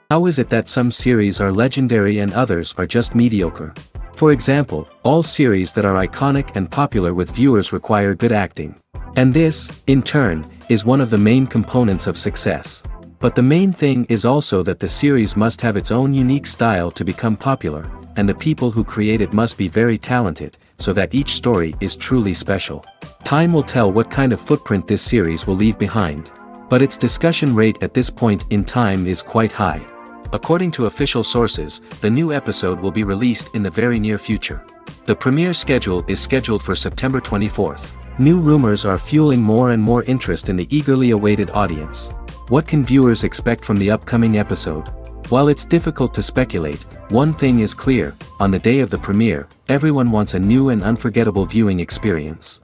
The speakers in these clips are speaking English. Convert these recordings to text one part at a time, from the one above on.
How is it that some series are legendary and others are just mediocre? For example, all series that are iconic and popular with viewers require good acting. And this, in turn, is one of the main components of success. But the main thing is also that the series must have its own unique style to become popular, and the people who create it must be very talented, so that each story is truly special. Time will tell what kind of footprint this series will leave behind. But its discussion rate at this point in time is quite high. According to official sources, the new episode will be released in the very near future. The premiere schedule is scheduled for September 24th. New rumors are fueling more and more interest in the eagerly awaited audience. What can viewers expect from the upcoming episode? While it's difficult to speculate, one thing is clear: on the day of the premiere, everyone wants a new and unforgettable viewing experience.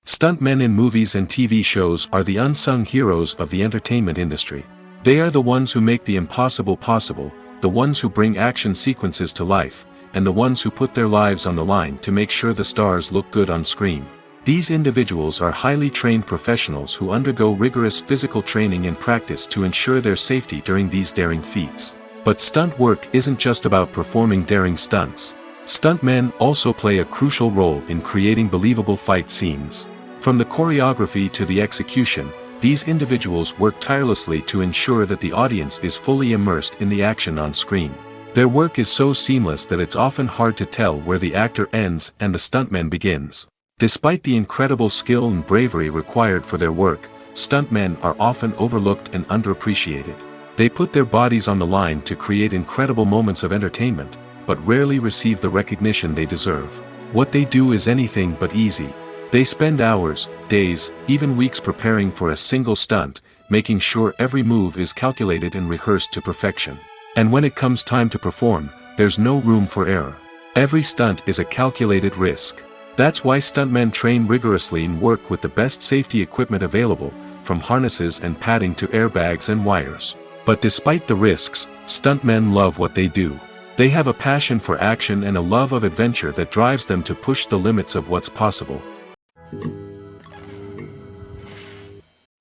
Stuntmen in movies and TV shows are the unsung heroes of the entertainment industry. They are the ones who make the impossible possible, the ones who bring action sequences to life, and the ones who put their lives on the line to make sure the stars look good on screen. These individuals are highly trained professionals who undergo rigorous physical training and practice to ensure their safety during these daring feats. But stunt work isn't just about performing daring stunts. Stuntmen also play a crucial role in creating believable fight scenes. From the choreography to the execution, these individuals work tirelessly to ensure that the audience is fully immersed in the action on screen. Their work is so seamless that it's often hard to tell where the actor ends and the stuntman begins. Despite the incredible skill and bravery required for their work, stuntmen are often overlooked and underappreciated. They put their bodies on the line to create incredible moments of entertainment, but rarely receive the recognition they deserve. What they do is anything but easy. They spend hours, days, even weeks preparing for a single stunt, making sure every move is calculated and rehearsed to perfection. And when it comes time to perform, there's no room for error. Every stunt is a calculated risk. That's why stuntmen train rigorously and work with the best safety equipment available, from harnesses and padding to airbags and wires. But despite the risks, stuntmen love what they do. They have a passion for action and a love of adventure that drives them to push the limits of what's possible.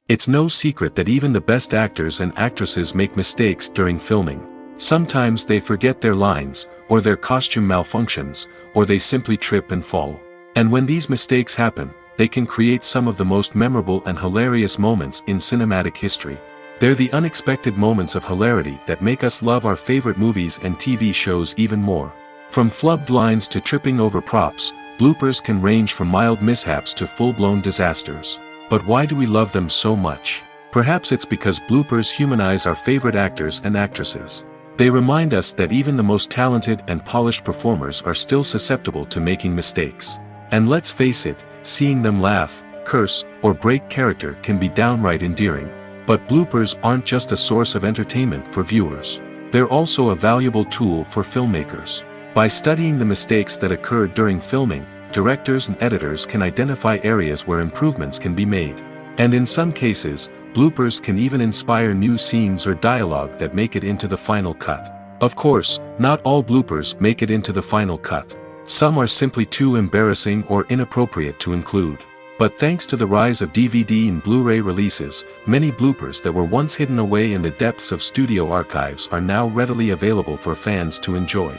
It's no secret that even the best actors and actresses make mistakes during filming. Sometimes they forget their lines, or their costume malfunctions, or they simply trip and fall. And when these mistakes happen, they can create some of the most memorable and hilarious moments in cinematic history. They're the unexpected moments of hilarity that make us love our favorite movies and TV shows even more. From flubbed lines to tripping over props, bloopers can range from mild mishaps to full-blown disasters. But why do we love them so much? Perhaps it's because bloopers humanize our favorite actors and actresses. They remind us that even the most talented and polished performers are still susceptible to making mistakes. And let's face it, seeing them laugh, curse, or break character can be downright endearing. But bloopers aren't just a source of entertainment for viewers. They're also a valuable tool for filmmakers. By studying the mistakes that occurred during filming, directors and editors can identify areas where improvements can be made. And in some cases, bloopers can even inspire new scenes or dialogue that make it into the final cut. Of course, not all bloopers make it into the final cut. Some are simply too embarrassing or inappropriate to include. But thanks to the rise of DVD and Blu-ray releases, many bloopers that were once hidden away in the depths of studio archives are now readily available for fans to enjoy.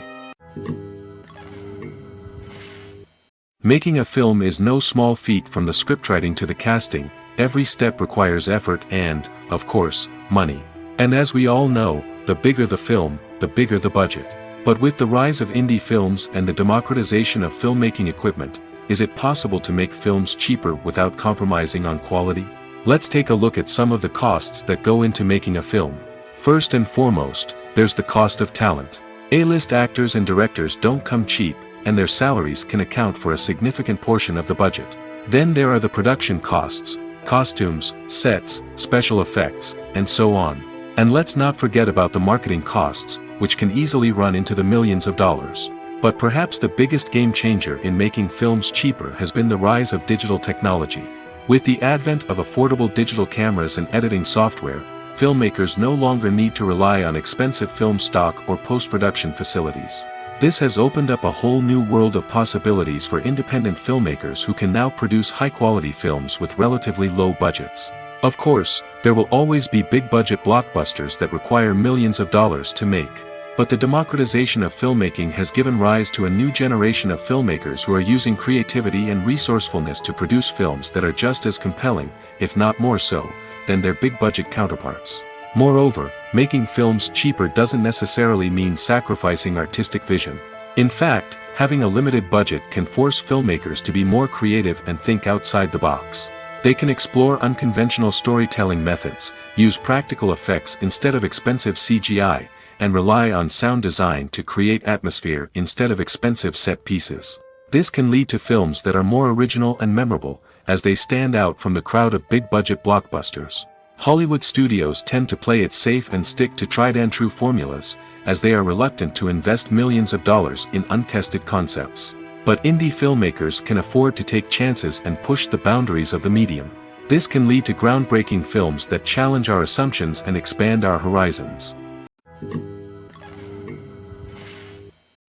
Making a film is no small feat. From the scriptwriting to the casting, every step requires effort and, of course, money. And as we all know, the bigger the film, the bigger the budget. But with the rise of indie films and the democratization of filmmaking equipment, is it possible to make films cheaper without compromising on quality? Let's take a look at some of the costs that go into making a film. First and foremost, there's the cost of talent. A-list actors and directors don't come cheap, and their salaries can account for a significant portion of the budget. Then there are the production costs, costumes, sets, special effects, and so on. And let's not forget about the marketing costs, which can easily run into the millions of dollars. But perhaps the biggest game changer in making films cheaper has been the rise of digital technology. With the advent of affordable digital cameras and editing software, filmmakers no longer need to rely on expensive film stock or post-production facilities. This has opened up a whole new world of possibilities for independent filmmakers who can now produce high-quality films with relatively low budgets. Of course, there will always be big-budget blockbusters that require millions of dollars to make. But the democratization of filmmaking has given rise to a new generation of filmmakers who are using creativity and resourcefulness to produce films that are just as compelling, if not more so, than their big-budget counterparts. Moreover, making films cheaper doesn't necessarily mean sacrificing artistic vision. In fact, having a limited budget can force filmmakers to be more creative and think outside the box. They can explore unconventional storytelling methods, use practical effects instead of expensive CGI, and rely on sound design to create atmosphere instead of expensive set pieces. This can lead to films that are more original and memorable, as they stand out from the crowd of big-budget blockbusters. Hollywood studios tend to play it safe and stick to tried-and-true formulas, as they are reluctant to invest millions of dollars in untested concepts. But indie filmmakers can afford to take chances and push the boundaries of the medium. This can lead to groundbreaking films that challenge our assumptions and expand our horizons.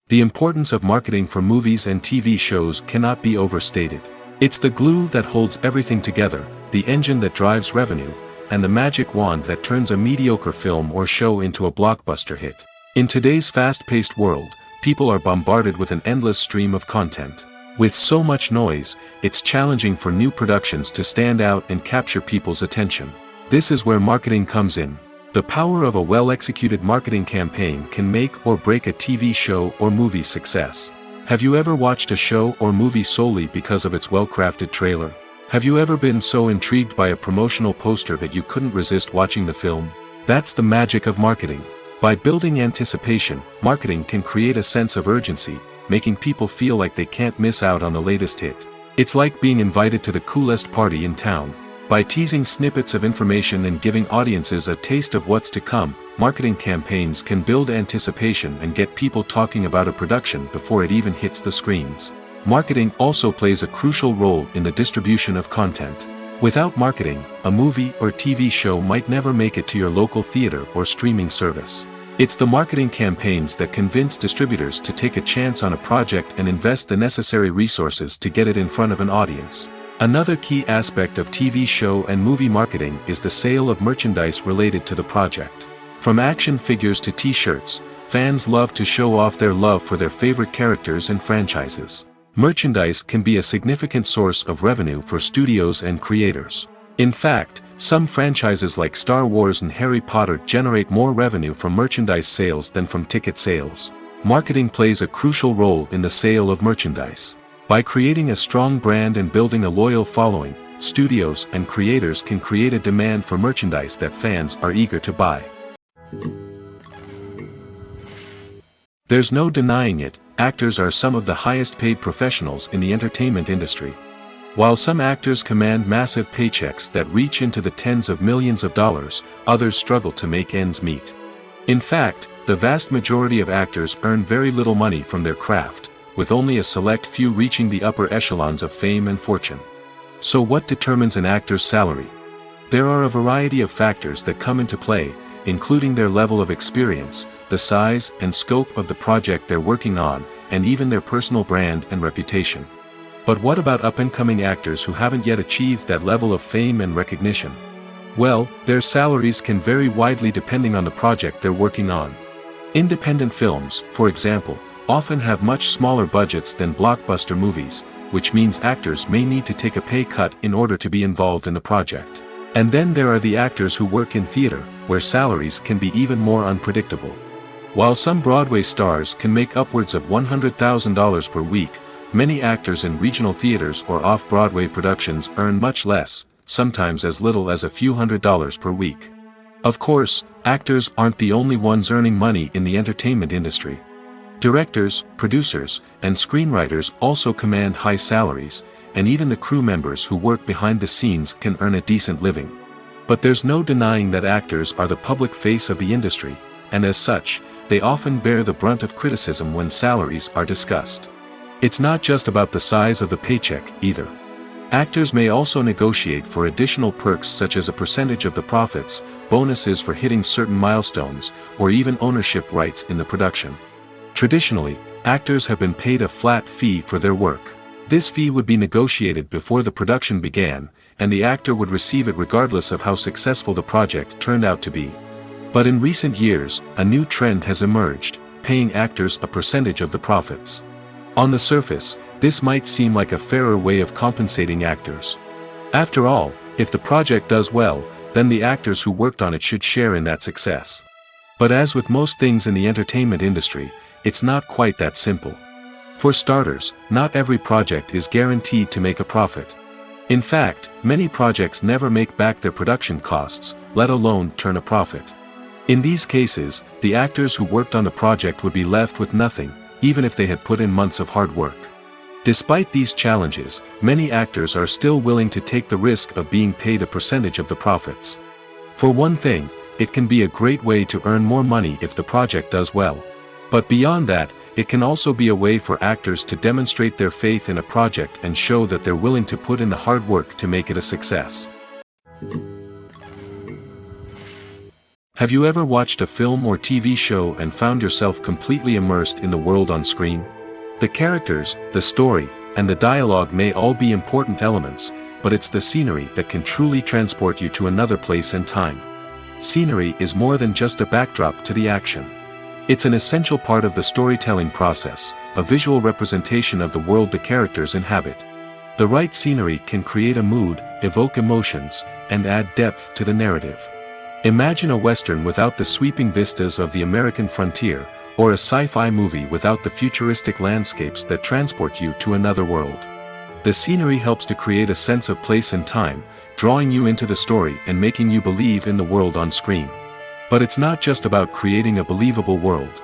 The importance of marketing for movies and TV shows cannot be overstated. It's the glue that holds everything together, the engine that drives revenue, and the magic wand that turns a mediocre film or show into a blockbuster hit. In today's fast-paced world, people are bombarded with an endless stream of content. With so much noise, it's challenging for new productions to stand out and capture people's attention. This is where marketing comes in. The power of a well-executed marketing campaign can make or break a TV show or movie's success. Have you ever watched a show or movie solely because of its well-crafted trailer? Have you ever been so intrigued by a promotional poster that you couldn't resist watching the film? That's the magic of marketing. By building anticipation, marketing can create a sense of urgency, making people feel like they can't miss out on the latest hit. It's like being invited to the coolest party in town. By teasing snippets of information and giving audiences a taste of what's to come, marketing campaigns can build anticipation and get people talking about a production before it even hits the screens. Marketing also plays a crucial role in the distribution of content. Without marketing, a movie or TV show might never make it to your local theater or streaming service. It's the marketing campaigns that convince distributors to take a chance on a project and invest the necessary resources to get it in front of an audience. Another key aspect of TV show and movie marketing is the sale of merchandise related to the project. From action figures to t-shirts, fans love to show off their love for their favorite characters and franchises. Merchandise can be a significant source of revenue for studios and creators. In fact, some franchises like Star Wars and Harry Potter generate more revenue from merchandise sales than from ticket sales. Marketing plays a crucial role in the sale of merchandise. By creating a strong brand and building a loyal following, studios and creators can create a demand for merchandise that fans are eager to buy. There's no denying it, actors are some of the highest paid professionals in the entertainment industry. While some actors command massive paychecks that reach into the tens of millions of dollars, others struggle to make ends meet. In fact, the vast majority of actors earn very little money from their craft, with only a select few reaching the upper echelons of fame and fortune. So what determines an actor's salary? There are a variety of factors that come into play, including their level of experience, the size and scope of the project they're working on, and even their personal brand and reputation. But what about up-and-coming actors who haven't yet achieved that level of fame and recognition? Well, their salaries can vary widely depending on the project they're working on. Independent films, for example, often have much smaller budgets than blockbuster movies, which means actors may need to take a pay cut in order to be involved in the project. And then there are the actors who work in theater, where salaries can be even more unpredictable. While some Broadway stars can make upwards of $100,000 per week, many actors in regional theaters or off-Broadway productions earn much less, sometimes as little as a few $100s per week. Of course, actors aren't the only ones earning money in the entertainment industry. Directors, producers, and screenwriters also command high salaries, and even the crew members who work behind the scenes can earn a decent living. But there's no denying that actors are the public face of the industry, and as such, they often bear the brunt of criticism when salaries are discussed. It's not just about the size of the paycheck, either. Actors may also negotiate for additional perks such as a percentage of the profits, bonuses for hitting certain milestones, or even ownership rights in the production. Traditionally, actors have been paid a flat fee for their work. This fee would be negotiated before the production began, and the actor would receive it regardless of how successful the project turned out to be. But in recent years, a new trend has emerged, paying actors a percentage of the profits. On the surface, this might seem like a fairer way of compensating actors. After all, if the project does well, then the actors who worked on it should share in that success. But as with most things in the entertainment industry, it's not quite that simple. For starters, not every project is guaranteed to make a profit. In fact, many projects never make back their production costs, let alone turn a profit. In these cases, the actors who worked on the project would be left with nothing, even if they had put in months of hard work. Despite these challenges, many actors are still willing to take the risk of being paid a percentage of the profits. For one thing, it can be a great way to earn more money if the project does well. But beyond that, it can also be a way for actors to demonstrate their faith in a project and show that they're willing to put in the hard work to make it a success. Have you ever watched a film or TV show and found yourself completely immersed in the world on screen? The characters, the story, and the dialogue may all be important elements, but it's the scenery that can truly transport you to another place and time. Scenery is more than just a backdrop to the action. It's an essential part of the storytelling process, a visual representation of the world the characters inhabit. The right scenery can create a mood, evoke emotions, and add depth to the narrative. Imagine a Western without the sweeping vistas of the American frontier, or a sci-fi movie without the futuristic landscapes that transport you to another world. The scenery helps to create a sense of place and time, drawing you into the story and making you believe in the world on screen. But it's not just about creating a believable world.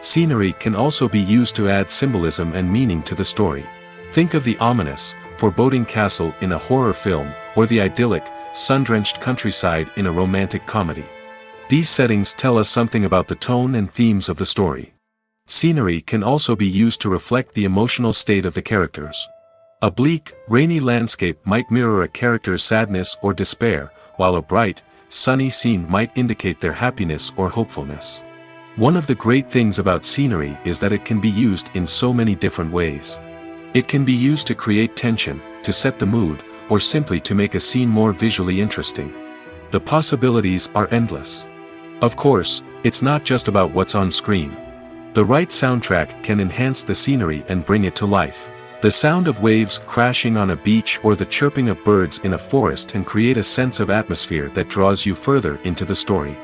Scenery can also be used to add symbolism and meaning to the story. Think of the ominous, foreboding castle in a horror film, or the idyllic, sun-drenched countryside in a romantic comedy. These settings tell us something about the tone and themes of the story. Scenery can also be used to reflect the emotional state of the characters. A bleak, rainy landscape might mirror a character's sadness or despair, while a bright, sunny scene might indicate their happiness or hopefulness. One of the great things about scenery is that it can be used in so many different ways. It can be used to create tension, to set the mood, or simply to make a scene more visually interesting. The possibilities are endless. Of course, it's not just about what's on screen. The right soundtrack can enhance the scenery and bring it to life. The sound of waves crashing on a beach or the chirping of birds in a forest can create a sense of atmosphere that draws you further into the story.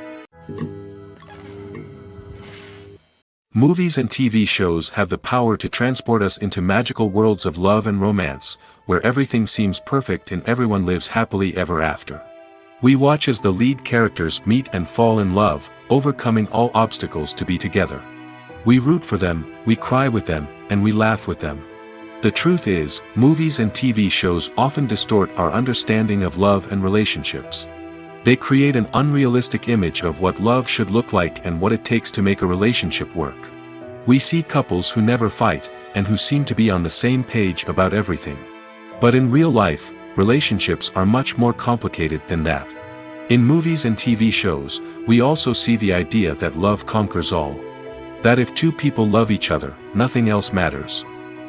Movies and TV shows have the power to transport us into magical worlds of love and romance, where everything seems perfect and everyone lives happily ever after. We watch as the lead characters meet and fall in love, overcoming all obstacles to be together. We root for them, we cry with them, and we laugh with them. The truth is, movies and TV shows often distort our understanding of love and relationships. They create an unrealistic image of what love should look like and what it takes to make a relationship work. We see couples who never fight, and who seem to be on the same page about everything. But in real life, relationships are much more complicated than that. In movies and TV shows, we also see the idea that love conquers all. That if two people love each other, nothing else matters.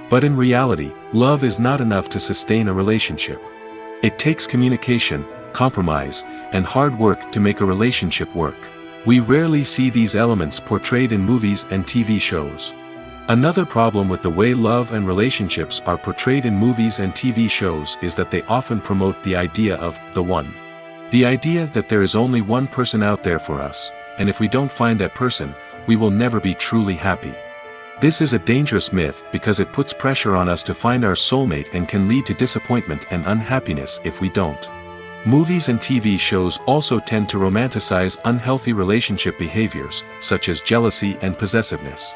But in reality, love is not enough to sustain a relationship. It takes communication, compromise, and hard work to make a relationship work. We rarely see these elements portrayed in movies and TV shows. Another problem with the way love and relationships are portrayed in movies and TV shows is that they often promote the idea of the one. The idea that there is only one person out there for us, and if we don't find that person, we will never be truly happy. This is a dangerous myth because it puts pressure on us to find our soulmate and can lead to disappointment and unhappiness if we don't. Movies and TV shows also tend to romanticize unhealthy relationship behaviors, such as jealousy and possessiveness.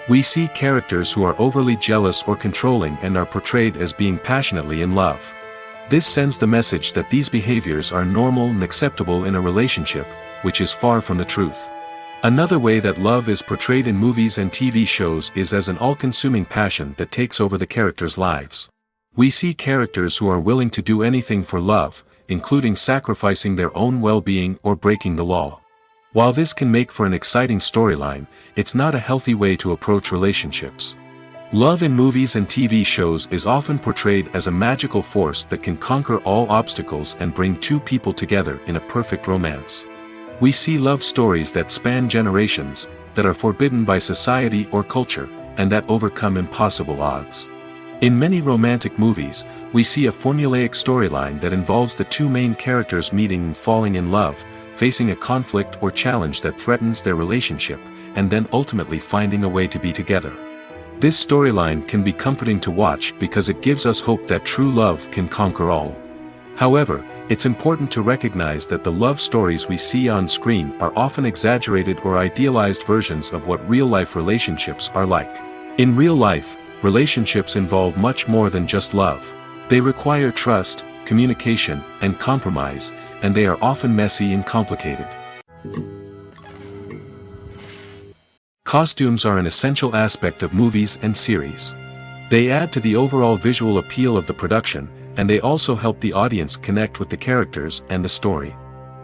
We see characters who are overly jealous or controlling and are portrayed as being passionately in love. This sends the message that these behaviors are normal and acceptable in a relationship, which is far from the truth. Another way that love is portrayed in movies and TV shows is as an all-consuming passion that takes over the characters' lives. We see characters who are willing to do anything for love, including sacrificing their own well-being or breaking the law. While this can make for an exciting storyline, it's not a healthy way to approach relationships. Love in movies and TV shows is often portrayed as a magical force that can conquer all obstacles and bring two people together in a perfect romance. We see love stories that span generations, that are forbidden by society or culture, and that overcome impossible odds. In many romantic movies, we see a formulaic storyline that involves the two main characters meeting and falling in love, facing a conflict or challenge that threatens their relationship, and then ultimately finding a way to be together. This storyline can be comforting to watch because it gives us hope that true love can conquer all. However, it's important to recognize that the love stories we see on screen are often exaggerated or idealized versions of what real-life relationships are like. In real life, relationships involve much more than just love. They require trust, communication, and compromise, and they are often messy and complicated. Costumes are an essential aspect of movies and series. They add to the overall visual appeal of the production, and they also help the audience connect with the characters and the story.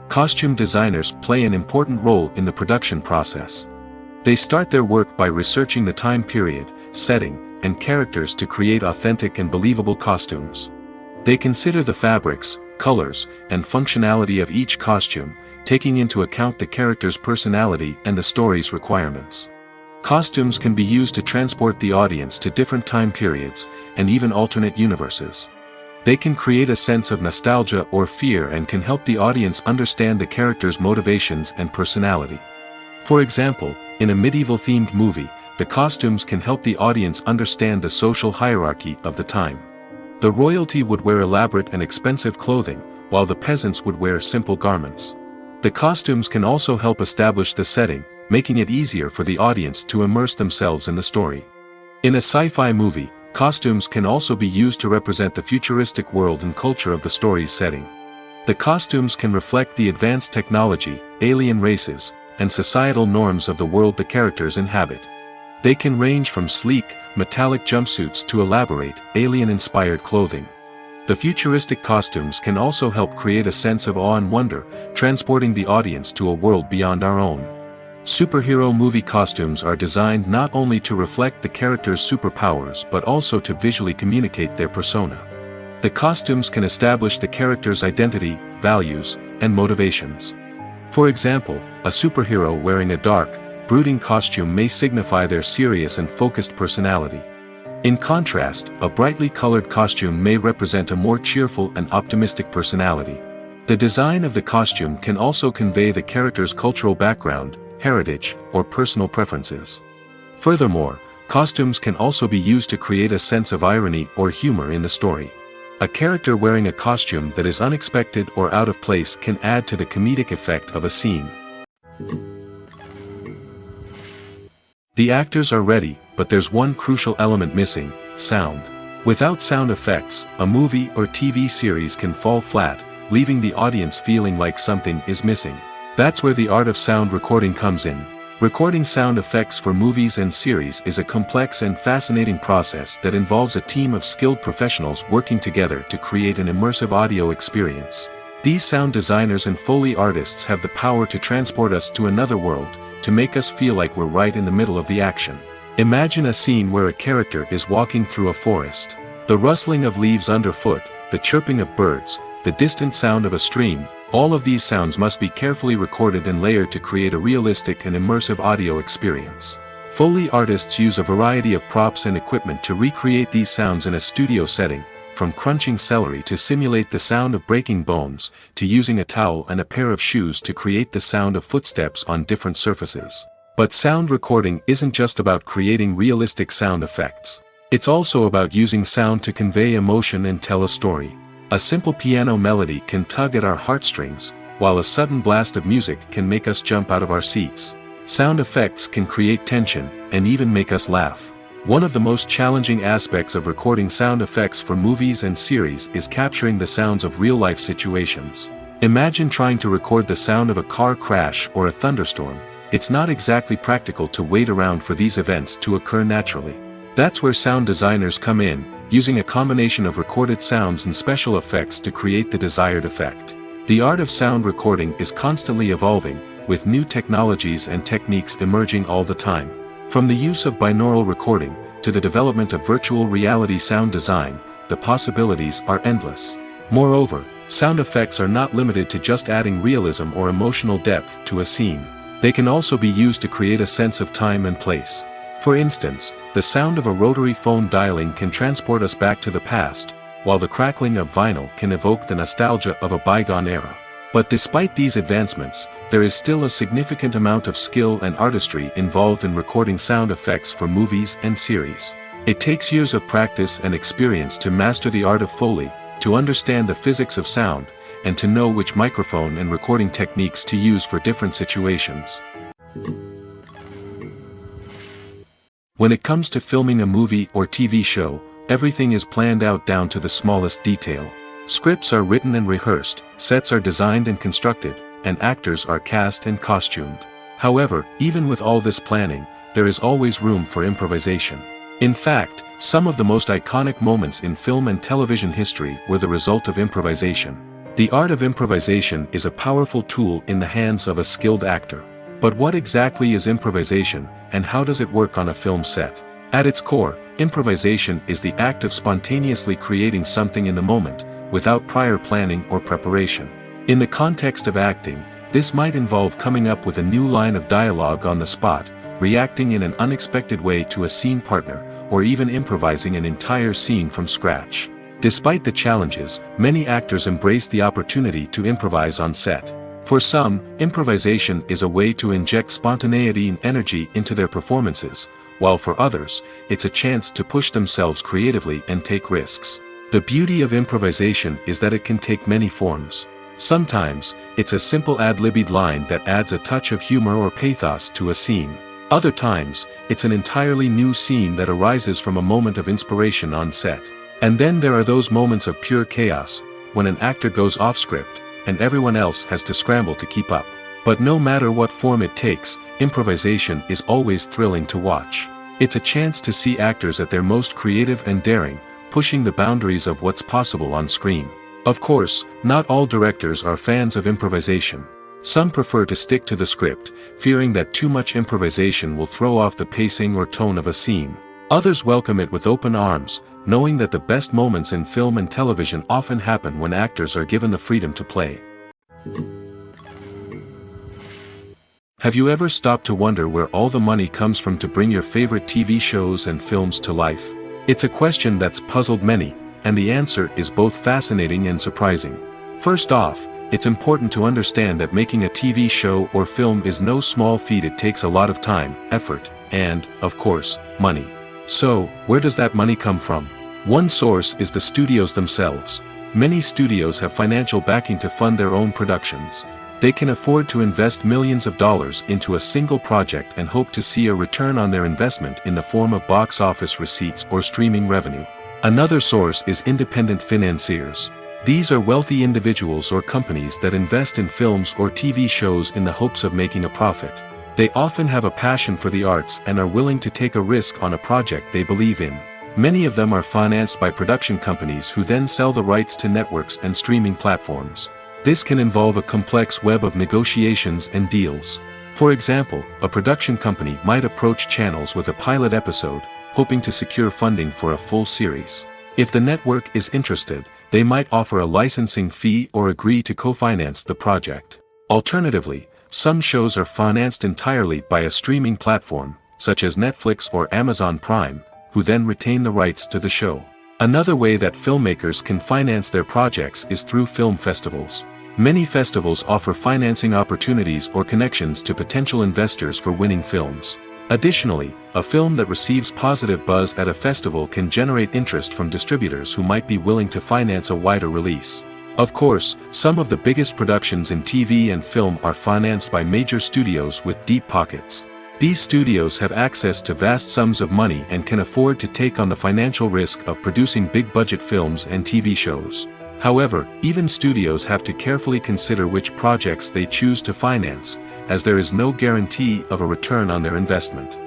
Costume designers play an important role in the production process. They start their work by researching the time period, setting, and characters to create authentic and believable costumes. They consider the fabrics, colors, and functionality of each costume, taking into account the character's personality and the story's requirements. Costumes can be used to transport the audience to different time periods, and even alternate universes. They can create a sense of nostalgia or fear and can help the audience understand the character's motivations and personality. For example, in a medieval-themed movie, the costumes can help the audience understand the social hierarchy of the time. The royalty would wear elaborate and expensive clothing, while the peasants would wear simple garments. The costumes can also help establish the setting, making it easier for the audience to immerse themselves in the story. In a sci-fi movie, costumes can also be used to represent the futuristic world and culture of the story's setting. The costumes can reflect the advanced technology, alien races, and societal norms of the world the characters inhabit. They can range from sleek, metallic jumpsuits to elaborate, alien-inspired clothing. The futuristic costumes can also help create a sense of awe and wonder, transporting the audience to a world beyond our own. Superhero movie costumes are designed not only to reflect the character's superpowers but also to visually communicate their persona. The costumes can establish the character's identity, values, and motivations. For example, a superhero wearing a dark, brooding costume may signify their serious and focused personality. In contrast, a brightly colored costume may represent a more cheerful and optimistic personality. The design of the costume can also convey the character's cultural background, heritage, or personal preferences. Furthermore, costumes can also be used to create a sense of irony or humor in the story. A character wearing a costume that is unexpected or out of place can add to the comedic effect of a scene. The actors are ready, but there's one crucial element missing: sound. Without sound effects, a movie or TV series can fall flat, leaving the audience feeling like something is missing. That's where the art of sound recording comes in. Recording sound effects for movies and series is a complex and fascinating process that involves a team of skilled professionals working together to create an immersive audio experience. These sound designers and Foley artists have the power to transport us to another world, to make us feel like we're right in the middle of the action. Imagine a scene where a character is walking through a forest. The rustling of leaves underfoot, the chirping of birds, the distant sound of a stream, all of these sounds must be carefully recorded and layered to create a realistic and immersive audio experience. Foley artists use a variety of props and equipment to recreate these sounds in a studio setting, from crunching celery to simulate the sound of breaking bones, to using a towel and a pair of shoes to create the sound of footsteps on different surfaces. But sound recording isn't just about creating realistic sound effects. It's also about using sound to convey emotion and tell a story. A simple piano melody can tug at our heartstrings, while a sudden blast of music can make us jump out of our seats. Sound effects can create tension, and even make us laugh. One of the most challenging aspects of recording sound effects for movies and series is capturing the sounds of real-life situations. Imagine trying to record the sound of a car crash or a thunderstorm. It's not exactly practical to wait around for these events to occur naturally. That's where sound designers come in, using a combination of recorded sounds and special effects to create the desired effect. The art of sound recording is constantly evolving, with new technologies and techniques emerging all the time. From the use of binaural recording, to the development of virtual reality sound design, the possibilities are endless. Moreover, sound effects are not limited to just adding realism or emotional depth to a scene. They can also be used to create a sense of time and place. For instance, the sound of a rotary phone dialing can transport us back to the past, while the crackling of vinyl can evoke the nostalgia of a bygone era. But despite these advancements, there is still a significant amount of skill and artistry involved in recording sound effects for movies and series. It takes years of practice and experience to master the art of Foley, to understand the physics of sound, and to know which microphone and recording techniques to use for different situations. When it comes to filming a movie or TV show, everything is planned out down to the smallest detail. Scripts are written and rehearsed, sets are designed and constructed, and actors are cast and costumed. However, even with all this planning, there is always room for improvisation. In fact, some of the most iconic moments in film and television history were the result of improvisation. The art of improvisation is a powerful tool in the hands of a skilled actor. But what exactly is improvisation, and how does it work on a film set? At its core, improvisation is the act of spontaneously creating something in the moment, without prior planning or preparation. In the context of acting, this might involve coming up with a new line of dialogue on the spot, reacting in an unexpected way to a scene partner, or even improvising an entire scene from scratch. Despite the challenges, many actors embrace the opportunity to improvise on set. For some, improvisation is a way to inject spontaneity and energy into their performances, while for others, it's a chance to push themselves creatively and take risks. The beauty of improvisation is that it can take many forms. Sometimes, it's a simple ad-libbed line that adds a touch of humor or pathos to a scene. Other times, it's an entirely new scene that arises from a moment of inspiration on set. And then there are those moments of pure chaos, when an actor goes off script, and everyone else has to scramble to keep up. But no matter what form it takes, improvisation is always thrilling to watch. It's a chance to see actors at their most creative and daring, pushing the boundaries of what's possible on screen. Of course, not all directors are fans of improvisation. Some prefer to stick to the script, fearing that too much improvisation will throw off the pacing or tone of a scene. Others welcome it with open arms, knowing that the best moments in film and television often happen when actors are given the freedom to play. Have you ever stopped to wonder where all the money comes from to bring your favorite TV shows and films to life? It's a question that's puzzled many, and the answer is both fascinating and surprising. First off, it's important to understand that making a TV show or film is no small feat. It takes a lot of time, effort, and, of course, money. So, where does that money come from? One source is the studios themselves. Many studios have financial backing to fund their own productions. They can afford to invest millions of dollars into a single project and hope to see a return on their investment in the form of box office receipts or streaming revenue. Another source is independent financiers. These are wealthy individuals or companies that invest in films or TV shows in the hopes of making a profit. They often have a passion for the arts and are willing to take a risk on a project they believe in. Many of them are financed by production companies who then sell the rights to networks and streaming platforms. This can involve a complex web of negotiations and deals. For example, a production company might approach channels with a pilot episode, hoping to secure funding for a full series. If the network is interested, they might offer a licensing fee or agree to co-finance the project. Alternatively, some shows are financed entirely by a streaming platform, such as Netflix or Amazon Prime, who then retain the rights to the show. Another way that filmmakers can finance their projects is through film festivals. Many festivals offer financing opportunities or connections to potential investors for winning films. Additionally, a film that receives positive buzz at a festival can generate interest from distributors who might be willing to finance a wider release. Of course, some of the biggest productions in TV and film are financed by major studios with deep pockets. These studios have access to vast sums of money and can afford to take on the financial risk of producing big-budget films and TV shows. However, even studios have to carefully consider which projects they choose to finance, as there is no guarantee of a return on their investment.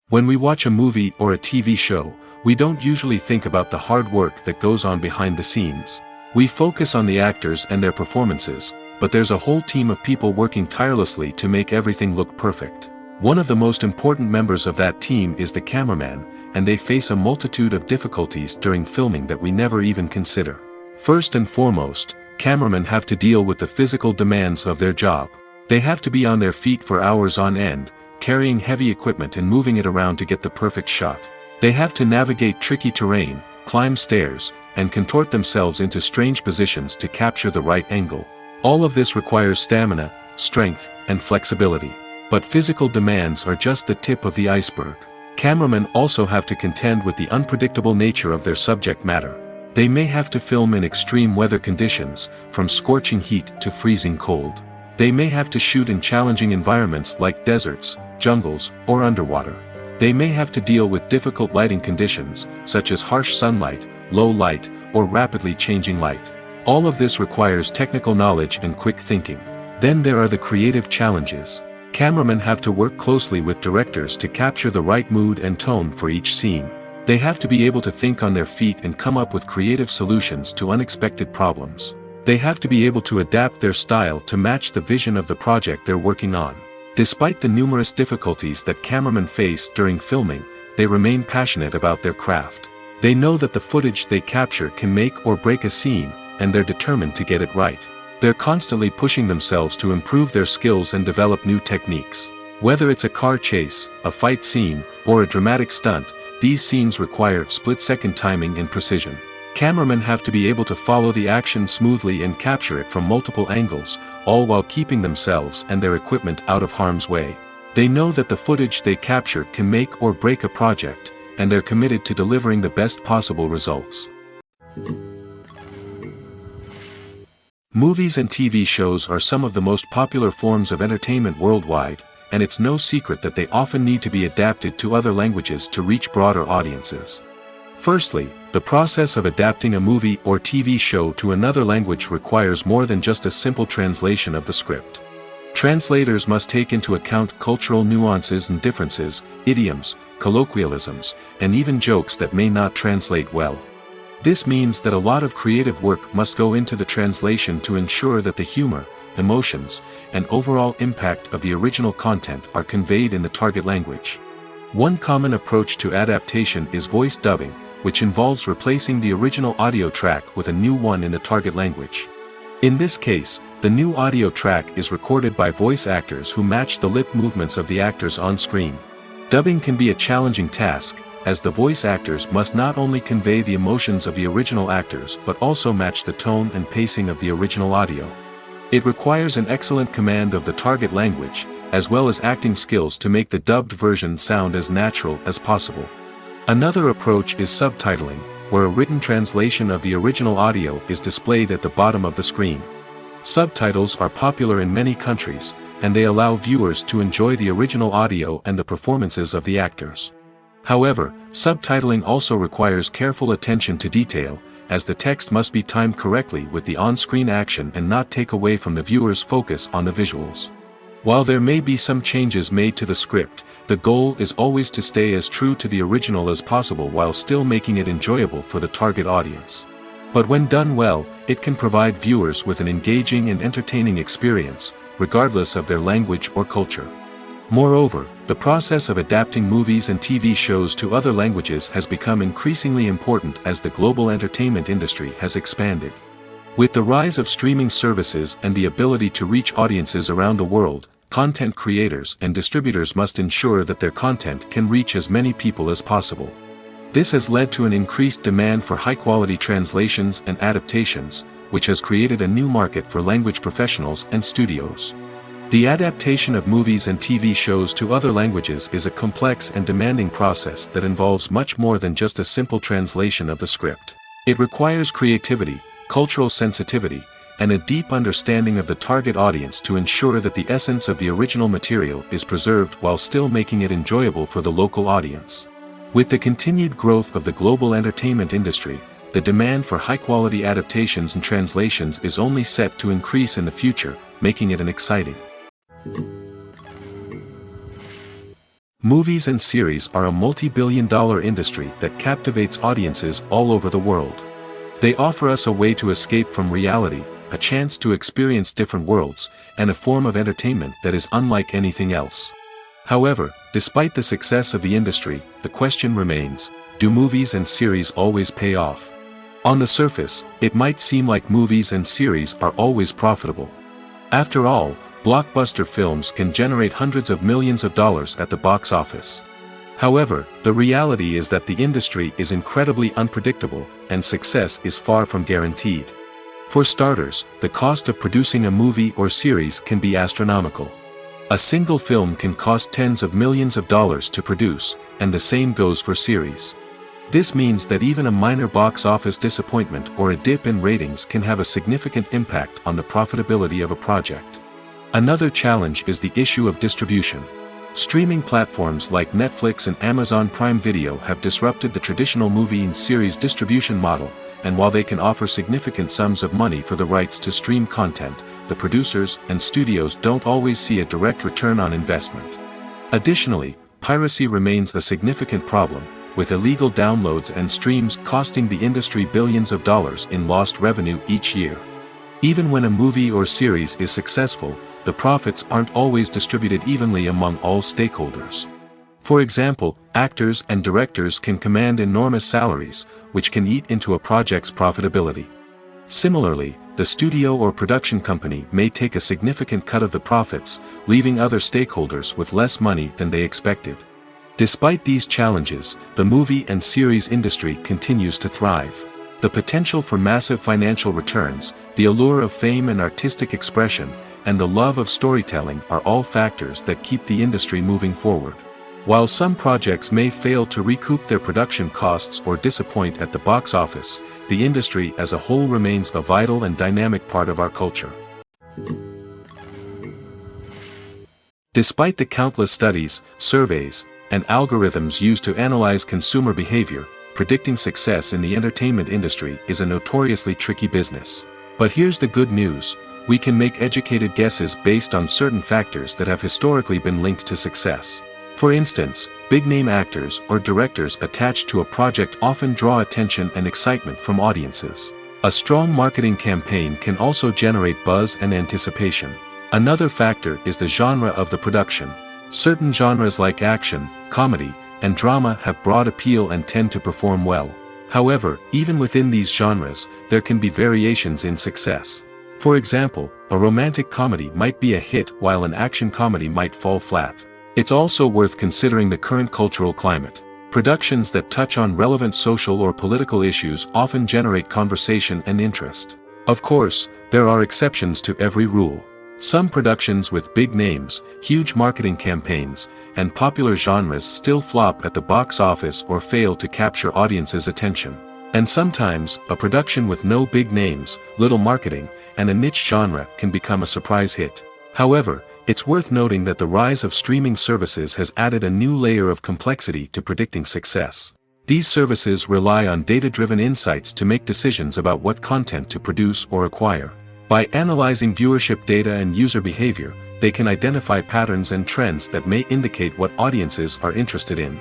When we watch a movie or a TV show, we don't usually think about the hard work that goes on behind the scenes. We focus on the actors and their performances, but there's a whole team of people working tirelessly to make everything look perfect. One of the most important members of that team is the cameraman, and they face a multitude of difficulties during filming that we never even consider. First and foremost, cameramen have to deal with the physical demands of their job. They have to be on their feet for hours on end, carrying heavy equipment and moving it around to get the perfect shot. They have to navigate tricky terrain, climb stairs, and contort themselves into strange positions to capture the right angle. All of this requires stamina, strength, and flexibility. But physical demands are just the tip of the iceberg. Cameramen also have to contend with the unpredictable nature of their subject matter. They may have to film in extreme weather conditions, from scorching heat to freezing cold. They may have to shoot in challenging environments like deserts, jungles, or underwater. They may have to deal with difficult lighting conditions, such as harsh sunlight, low light, or rapidly changing light. All of this requires technical knowledge and quick thinking. Then there are the creative challenges. Cameramen have to work closely with directors to capture the right mood and tone for each scene. They have to be able to think on their feet and come up with creative solutions to unexpected problems. They have to be able to adapt their style to match the vision of the project they're working on. Despite the numerous difficulties that cameramen face during filming, they remain passionate about their craft. They know that the footage they capture can make or break a scene, and they're determined to get it right. They're constantly pushing themselves to improve their skills and develop new techniques. Whether it's a car chase, a fight scene, or a dramatic stunt, these scenes require split-second timing and precision. Cameramen have to be able to follow the action smoothly and capture it from multiple angles, all while keeping themselves and their equipment out of harm's way. They know that the footage they capture can make or break a project, and they're committed to delivering the best possible results. Movies and TV shows are some of the most popular forms of entertainment worldwide, and it's no secret that they often need to be adapted to other languages to reach broader audiences. Firstly, the process of adapting a movie or TV show to another language requires more than just a simple translation of the script. Translators must take into account cultural nuances and differences, idioms, colloquialisms, and even jokes that may not translate well. This means that a lot of creative work must go into the translation to ensure that the humor, emotions, and overall impact of the original content are conveyed in the target language. One common approach to adaptation is voice dubbing, which involves replacing the original audio track with a new one in the target language. In this case, the new audio track is recorded by voice actors who match the lip movements of the actors on screen. Dubbing can be a challenging task, as the voice actors must not only convey the emotions of the original actors but also match the tone and pacing of the original audio. It requires an excellent command of the target language, as well as acting skills to make the dubbed version sound as natural as possible. Another approach is subtitling, where a written translation of the original audio is displayed at the bottom of the screen. Subtitles are popular in many countries, and they allow viewers to enjoy the original audio and the performances of the actors. However, subtitling also requires careful attention to detail, as the text must be timed correctly with the on-screen action and not take away from the viewer's focus on the visuals. While there may be some changes made to the script, the goal is always to stay as true to the original as possible while still making it enjoyable for the target audience. But when done well, it can provide viewers with an engaging and entertaining experience, regardless of their language or culture. Moreover, the process of adapting movies and TV shows to other languages has become increasingly important as the global entertainment industry has expanded. With the rise of streaming services and the ability to reach audiences around the world, content creators and distributors must ensure that their content can reach as many people as possible. This has led to an increased demand for high-quality translations and adaptations, which has created a new market for language professionals and studios. The adaptation of movies and TV shows to other languages is a complex and demanding process that involves much more than just a simple translation of the script. It requires creativity, cultural sensitivity, and a deep understanding of the target audience to ensure that the essence of the original material is preserved while still making it enjoyable for the local audience. With the continued growth of the global entertainment industry, the demand for high-quality adaptations and translations is only set to increase in the future, making it an exciting. Movies and series are a multi-billion-dollar industry that captivates audiences all over the world. They offer us a way to escape from reality, a chance to experience different worlds, and a form of entertainment that is unlike anything else. However, despite the success of the industry, the question remains, do movies and series always pay off? On the surface, it might seem like movies and series are always profitable. After all, blockbuster films can generate hundreds of millions of dollars at the box office. However, the reality is that the industry is incredibly unpredictable, and success is far from guaranteed. For starters, the cost of producing a movie or series can be astronomical. A single film can cost tens of millions of dollars to produce, and the same goes for series. This means that even a minor box office disappointment or a dip in ratings can have a significant impact on the profitability of a project. Another challenge is the issue of distribution. Streaming platforms like Netflix and Amazon Prime Video have disrupted the traditional movie and series distribution model, and while they can offer significant sums of money for the rights to stream content, the producers and studios don't always see a direct return on investment. Additionally, piracy remains a significant problem, with illegal downloads and streams costing the industry billions of dollars in lost revenue each year. Even when a movie or series is successful, the profits aren't always distributed evenly among all stakeholders. For example, actors and directors can command enormous salaries, which can eat into a project's profitability. Similarly, the studio or production company may take a significant cut of the profits, leaving other stakeholders with less money than they expected. Despite these challenges, the movie and series industry continues to thrive. The potential for massive financial returns, the allure of fame and artistic expression, and the love of storytelling are all factors that keep the industry moving forward. While some projects may fail to recoup their production costs or disappoint at the box office, the industry as a whole remains a vital and dynamic part of our culture. Despite the countless studies, surveys, and algorithms used to analyze consumer behavior, predicting success in the entertainment industry is a notoriously tricky business. But here's the good news: we can make educated guesses based on certain factors that have historically been linked to success. For instance, big-name actors or directors attached to a project often draw attention and excitement from audiences. A strong marketing campaign can also generate buzz and anticipation. Another factor is the genre of the production. Certain genres like action, comedy, and drama have broad appeal and tend to perform well. However, even within these genres, there can be variations in success. For example, a romantic comedy might be a hit while an action comedy might fall flat. It's also worth considering the current cultural climate. Productions that touch on relevant social or political issues often generate conversation and interest. Of course, there are exceptions to every rule. Some productions with big names, huge marketing campaigns, and popular genres still flop at the box office or fail to capture audiences' attention. And sometimes, a production with no big names, little marketing, and a niche genre can become a surprise hit. However, it's worth noting that the rise of streaming services has added a new layer of complexity to predicting success. These services rely on data-driven insights to make decisions about what content to produce or acquire. By analyzing viewership data and user behavior, they can identify patterns and trends that may indicate what audiences are interested in.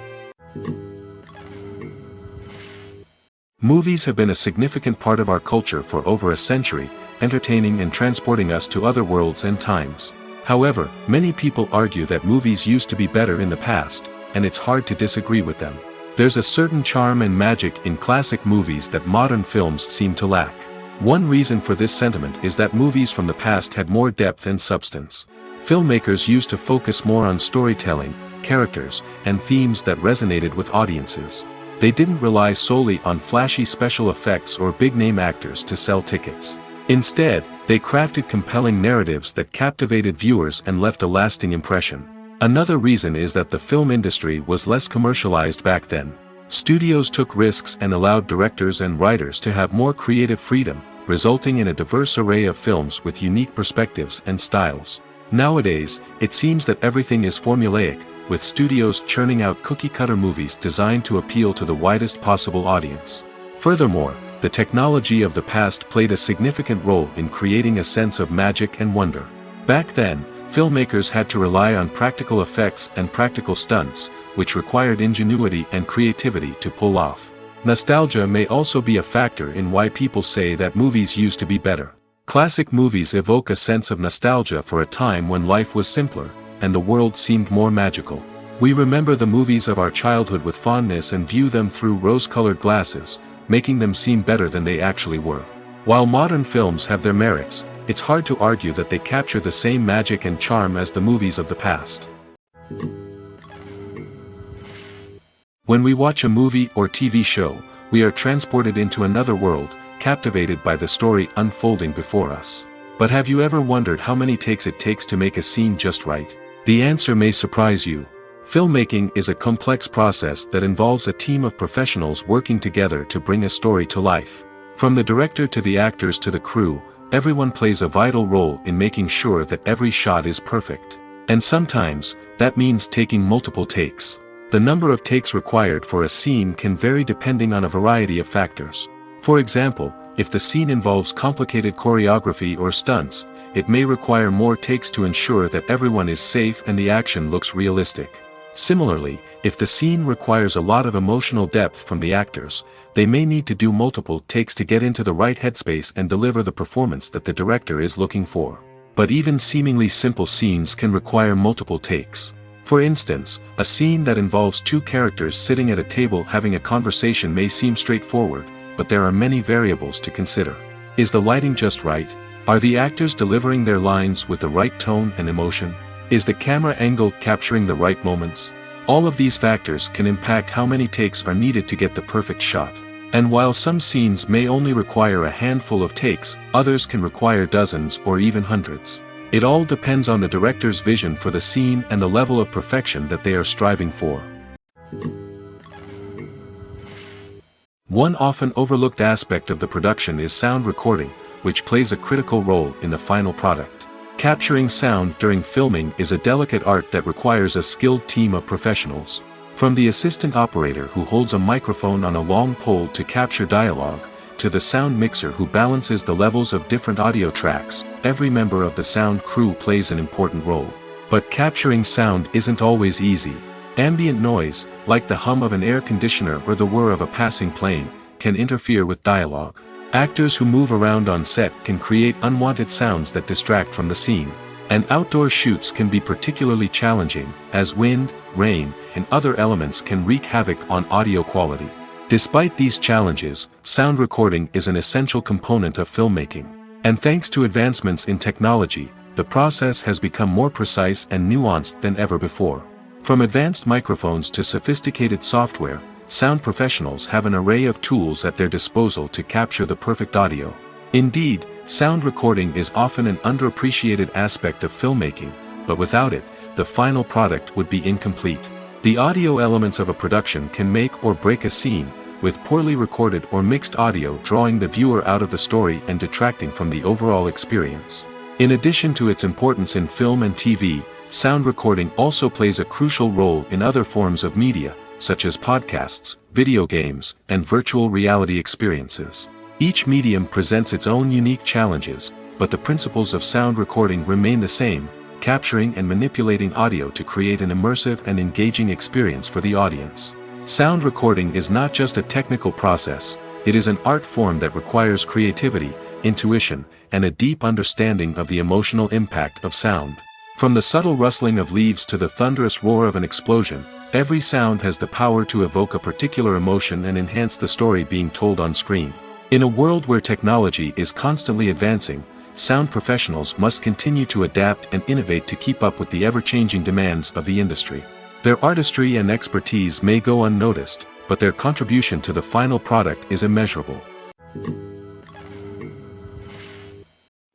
Movies have been a significant part of our culture for over a century, entertaining and transporting us to other worlds and times. However, many people argue that movies used to be better in the past, and it's hard to disagree with them. There's a certain charm and magic in classic movies that modern films seem to lack. One reason for this sentiment is that movies from the past had more depth and substance. Filmmakers used to focus more on storytelling, characters, and themes that resonated with audiences. They didn't rely solely on flashy special effects or big-name actors to sell tickets. Instead, they crafted compelling narratives that captivated viewers and left a lasting impression. Another reason is that the film industry was less commercialized back then. Studios took risks and allowed directors and writers to have more creative freedom, resulting in a diverse array of films with unique perspectives and styles. Nowadays, it seems that everything is formulaic, with studios churning out cookie-cutter movies designed to appeal to the widest possible audience. Furthermore, the technology of the past played a significant role in creating a sense of magic and wonder. Back then, filmmakers had to rely on practical effects and practical stunts, which required ingenuity and creativity to pull off. Nostalgia may also be a factor in why people say that movies used to be better. Classic movies evoke a sense of nostalgia for a time when life was simpler, and the world seemed more magical. We remember the movies of our childhood with fondness and view them through rose-colored glasses, making them seem better than they actually were. While modern films have their merits, it's hard to argue that they capture the same magic and charm as the movies of the past. When we watch a movie or TV show, we are transported into another world, captivated by the story unfolding before us. But have you ever wondered how many takes it takes to make a scene just right? The answer may surprise you. Filmmaking is a complex process that involves a team of professionals working together to bring a story to life. From the director to the actors to the crew, everyone plays a vital role in making sure that every shot is perfect. And sometimes, that means taking multiple takes. The number of takes required for a scene can vary depending on a variety of factors. For example, if the scene involves complicated choreography or stunts, it may require more takes to ensure that everyone is safe and the action looks realistic. Similarly, if the scene requires a lot of emotional depth from the actors, they may need to do multiple takes to get into the right headspace and deliver the performance that the director is looking for. But even seemingly simple scenes can require multiple takes. For instance, a scene that involves two characters sitting at a table having a conversation may seem straightforward, but there are many variables to consider. Is the lighting just right? Are the actors delivering their lines with the right tone and emotion? Is the camera angle capturing the right moments? All of these factors can impact how many takes are needed to get the perfect shot. And while some scenes may only require a handful of takes, others can require dozens or even hundreds. It all depends on the director's vision for the scene and the level of perfection that they are striving for. One often overlooked aspect of the production is sound recording, which plays a critical role in the final product. Capturing sound during filming is a delicate art that requires a skilled team of professionals. From the assistant operator who holds a microphone on a long pole to capture dialogue, to the sound mixer who balances the levels of different audio tracks, every member of the sound crew plays an important role. But capturing sound isn't always easy. Ambient noise, like the hum of an air conditioner or the whir of a passing plane, can interfere with dialogue. Actors who move around on set can create unwanted sounds that distract from the scene. And outdoor shoots can be particularly challenging, as wind, rain, and other elements can wreak havoc on audio quality. Despite these challenges, sound recording is an essential component of filmmaking. And thanks to advancements in technology, the process has become more precise and nuanced than ever before. From advanced microphones to sophisticated software, sound professionals have an array of tools at their disposal to capture the perfect audio. Indeed, sound recording is often an underappreciated aspect of filmmaking, but without it, the final product would be incomplete. The audio elements of a production can make or break a scene, with poorly recorded or mixed audio drawing the viewer out of the story and detracting from the overall experience. In addition to its importance in film and TV, sound recording also plays a crucial role in other forms of media, such as podcasts, video games, and virtual reality experiences. Each medium presents its own unique challenges, but the principles of sound recording remain the same, capturing and manipulating audio to create an immersive and engaging experience for the audience. Sound recording is not just a technical process, it is an art form that requires creativity, intuition, and a deep understanding of the emotional impact of sound. From the subtle rustling of leaves to the thunderous roar of an explosion, every sound has the power to evoke a particular emotion and enhance the story being told on screen. In a world where technology is constantly advancing, sound professionals must continue to adapt and innovate to keep up with the ever-changing demands of the industry. Their artistry and expertise may go unnoticed, but their contribution to the final product is immeasurable.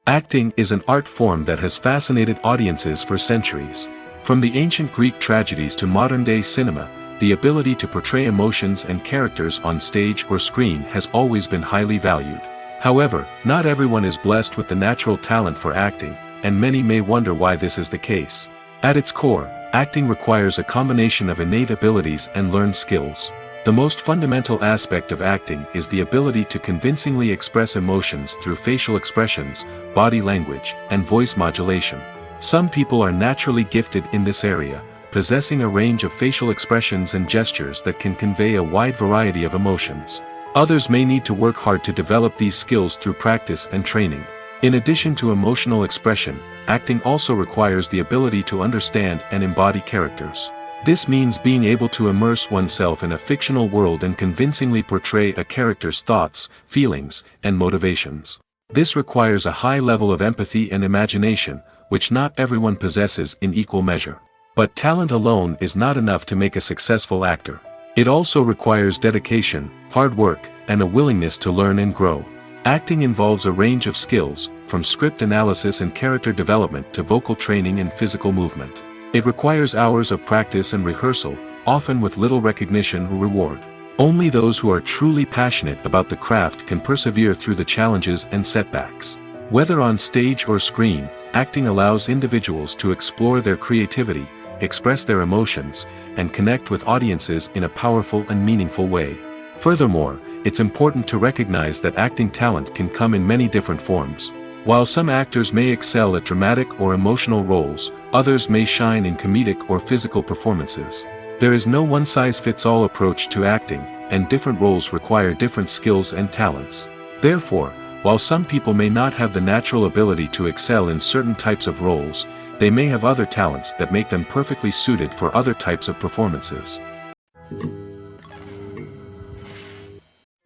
Acting is an art form that has fascinated audiences for centuries. From the ancient Greek tragedies to modern-day cinema, the ability to portray emotions and characters on stage or screen has always been highly valued. However, not everyone is blessed with the natural talent for acting, and many may wonder why this is the case. At its core, acting requires a combination of innate abilities and learned skills. The most fundamental aspect of acting is the ability to convincingly express emotions through facial expressions, body language, and voice modulation. Some people are naturally gifted in this area, possessing a range of facial expressions and gestures that can convey a wide variety of emotions. Others may need to work hard to develop these skills through practice and training. In addition to emotional expression, acting also requires the ability to understand and embody characters. This means being able to immerse oneself in a fictional world and convincingly portray a character's thoughts, feelings, and motivations. This requires a high level of empathy and imagination, which not everyone possesses in equal measure. But talent alone is not enough to make a successful actor. It also requires dedication, hard work, and a willingness to learn and grow. Acting involves a range of skills, from script analysis and character development to vocal training and physical movement. It requires hours of practice and rehearsal, often with little recognition or reward. Only those who are truly passionate about the craft can persevere through the challenges and setbacks. Whether on stage or screen, acting allows individuals to explore their creativity, express their emotions, and connect with audiences in a powerful and meaningful way. Furthermore, it's important to recognize that acting talent can come in many different forms. While some actors may excel at dramatic or emotional roles, others may shine in comedic or physical performances. There is no one-size-fits-all approach to acting, and different roles require different skills and talents. Therefore, while some people may not have the natural ability to excel in certain types of roles, they may have other talents that make them perfectly suited for other types of performances.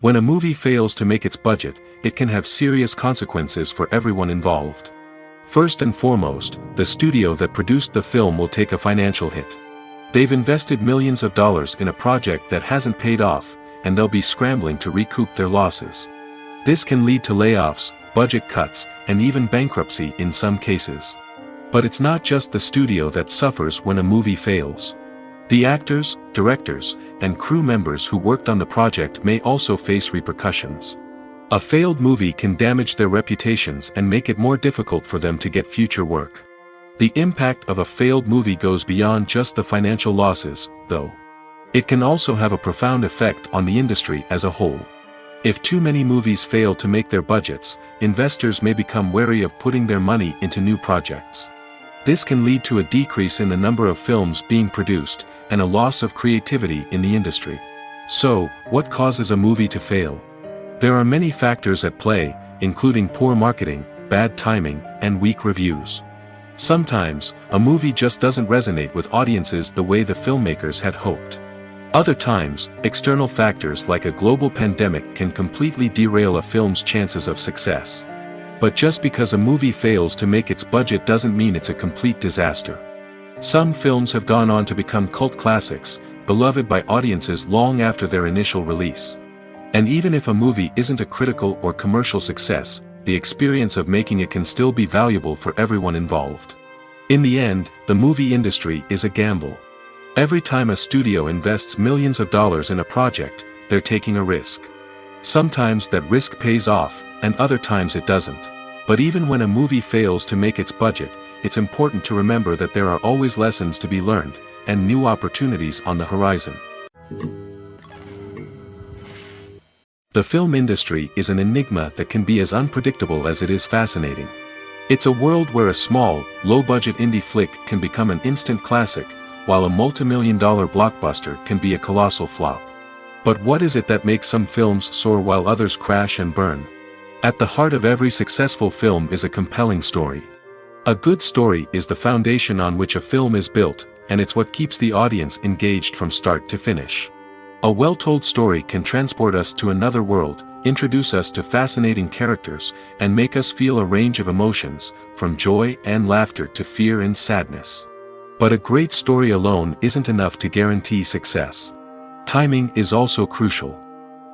When a movie fails to make its budget, it can have serious consequences for everyone involved. First and foremost, the studio that produced the film will take a financial hit. They've invested millions of dollars in a project that hasn't paid off, and they'll be scrambling to recoup their losses. This can lead to layoffs, budget cuts, and even bankruptcy in some cases. But it's not just the studio that suffers when a movie fails. The actors, directors, and crew members who worked on the project may also face repercussions. A failed movie can damage their reputations and make it more difficult for them to get future work. The impact of a failed movie goes beyond just the financial losses, though. It can also have a profound effect on the industry as a whole. If too many movies fail to make their budgets, investors may become wary of putting their money into new projects. This can lead to a decrease in the number of films being produced, and a loss of creativity in the industry. So, what causes a movie to fail? There are many factors at play, including poor marketing, bad timing, and weak reviews. Sometimes, a movie just doesn't resonate with audiences the way the filmmakers had hoped. Other times, external factors like a global pandemic can completely derail a film's chances of success. But just because a movie fails to make its budget doesn't mean it's a complete disaster. Some films have gone on to become cult classics, beloved by audiences long after their initial release. And even if a movie isn't a critical or commercial success, the experience of making it can still be valuable for everyone involved. In the end, the movie industry is a gamble. Every time a studio invests millions of dollars in a project, they're taking a risk. Sometimes that risk pays off, and other times it doesn't. But even when a movie fails to make its budget, it's important to remember that there are always lessons to be learned, and new opportunities on the horizon. The film industry is an enigma that can be as unpredictable as it is fascinating. It's a world where a small, low-budget indie flick can become an instant classic, while a multi-million-dollar blockbuster can be a colossal flop. But what is it that makes some films soar while others crash and burn? At the heart of every successful film is a compelling story. A good story is the foundation on which a film is built, and it's what keeps the audience engaged from start to finish. A well-told story can transport us to another world, introduce us to fascinating characters, and make us feel a range of emotions, from joy and laughter to fear and sadness. But a great story alone isn't enough to guarantee success. Timing is also crucial.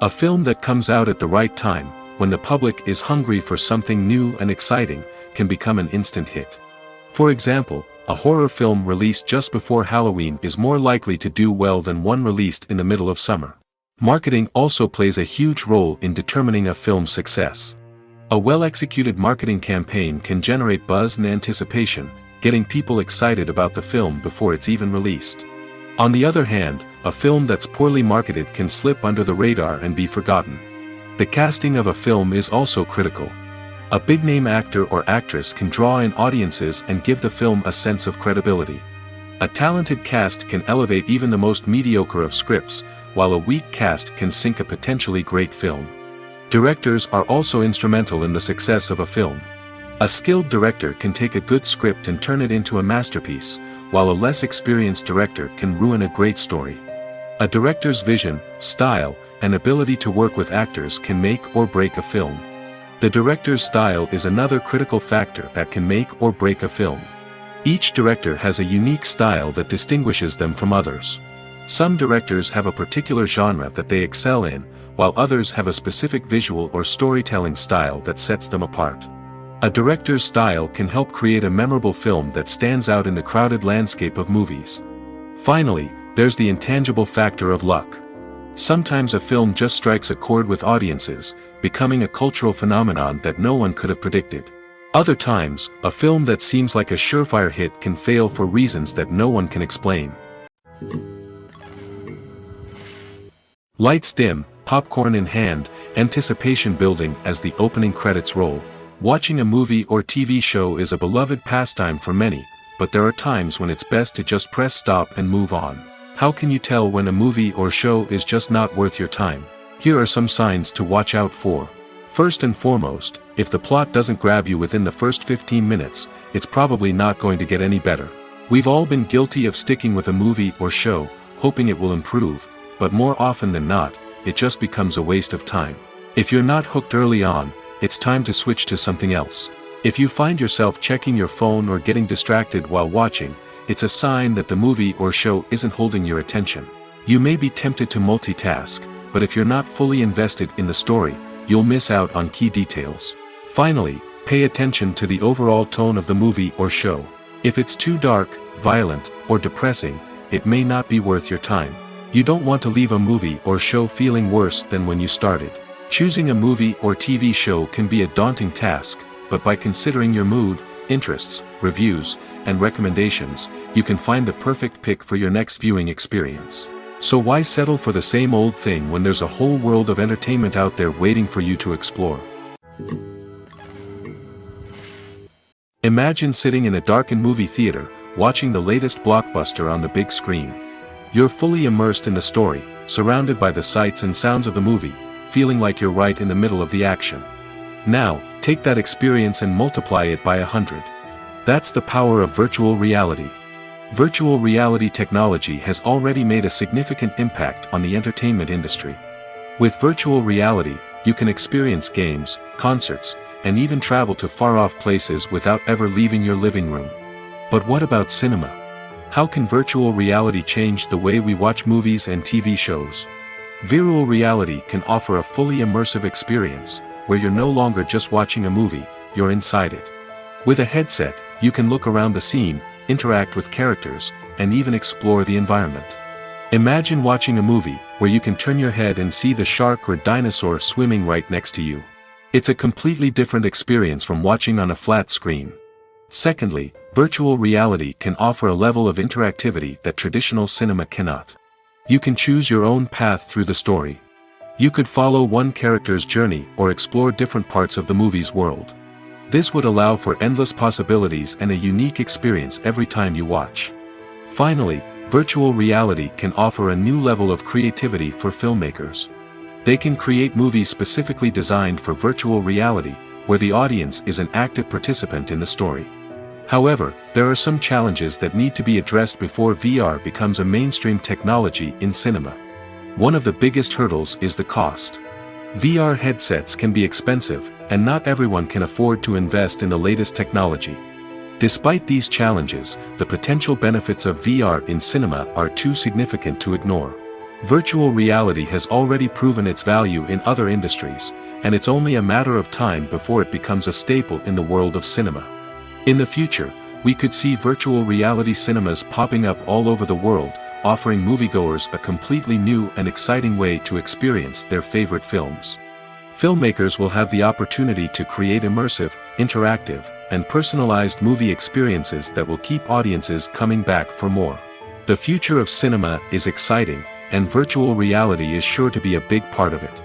A film that comes out at the right time, when the public is hungry for something new and exciting, can become an instant hit. For example, a horror film released just before Halloween is more likely to do well than one released in the middle of summer. Marketing also plays a huge role in determining a film's success. A well-executed marketing campaign can generate buzz and anticipation, getting people excited about the film before it's even released. On the other hand, a film that's poorly marketed can slip under the radar and be forgotten. The casting of a film is also critical. A big-name actor or actress can draw in audiences and give the film a sense of credibility. A talented cast can elevate even the most mediocre of scripts, while a weak cast can sink a potentially great film. Directors are also instrumental in the success of a film. A skilled director can take a good script and turn it into a masterpiece, while a less experienced director can ruin a great story. A director's vision, style, and ability to work with actors can make or break a film. The director's style is another critical factor that can make or break a film. Each director has a unique style that distinguishes them from others. Some directors have a particular genre that they excel in, while others have a specific visual or storytelling style that sets them apart. A director's style can help create a memorable film that stands out in the crowded landscape of movies. Finally, there's the intangible factor of luck. Sometimes a film just strikes a chord with audiences, becoming a cultural phenomenon that no one could have predicted. Other times, a film that seems like a surefire hit can fail for reasons that no one can explain. Lights dim, popcorn in hand, anticipation building as the opening credits roll. Watching a movie or TV show is a beloved pastime for many, but there are times when it's best to just press stop and move on. How can you tell when a movie or show is just not worth your time? Here are some signs to watch out for. First and foremost, if the plot doesn't grab you within the first 15 minutes, it's probably not going to get any better. We've all been guilty of sticking with a movie or show, hoping it will improve, but more often than not, it just becomes a waste of time. If you're not hooked early on, it's time to switch to something else. If you find yourself checking your phone or getting distracted while watching, it's a sign that the movie or show isn't holding your attention. You may be tempted to multitask, but if you're not fully invested in the story, you'll miss out on key details. Finally, pay attention to the overall tone of the movie or show. If it's too dark, violent, or depressing, it may not be worth your time. You don't want to leave a movie or show feeling worse than when you started. Choosing a movie or TV show can be a daunting task, but by considering your mood, interests, reviews, and recommendations, you can find the perfect pick for your next viewing experience. So why settle for the same old thing when there's a whole world of entertainment out there waiting for you to explore? Imagine sitting in a darkened movie theater, watching the latest blockbuster on the big screen. You're fully immersed in the story, surrounded by the sights and sounds of the movie, feeling like you're right in the middle of the action. Now, take that experience and multiply it by 100. That's the power of virtual reality. Virtual reality technology has already made a significant impact on the entertainment industry. With virtual reality, you can experience games, concerts, and even travel to far-off places without ever leaving your living room. But what about cinema? How can virtual reality change the way we watch movies and TV shows? Virtual reality can offer a fully immersive experience, where you're no longer just watching a movie, you're inside it. With a headset, you can look around the scene, interact with characters, and even explore the environment. Imagine watching a movie, where you can turn your head and see the shark or dinosaur swimming right next to you. It's a completely different experience from watching on a flat screen. Secondly, virtual reality can offer a level of interactivity that traditional cinema cannot. You can choose your own path through the story. You could follow one character's journey or explore different parts of the movie's world. This would allow for endless possibilities and a unique experience every time you watch. Finally, virtual reality can offer a new level of creativity for filmmakers. They can create movies specifically designed for virtual reality, where the audience is an active participant in the story. However, there are some challenges that need to be addressed before VR becomes a mainstream technology in cinema. One of the biggest hurdles is the cost. VR headsets can be expensive, and not everyone can afford to invest in the latest technology. Despite these challenges, the potential benefits of VR in cinema are too significant to ignore. Virtual reality has already proven its value in other industries, and it's only a matter of time before it becomes a staple in the world of cinema. In the future, we could see virtual reality cinemas popping up all over the world, offering moviegoers a completely new and exciting way to experience their favorite films. Filmmakers will have the opportunity to create immersive, interactive, and personalized movie experiences that will keep audiences coming back for more. The future of cinema is exciting, and virtual reality is sure to be a big part of it.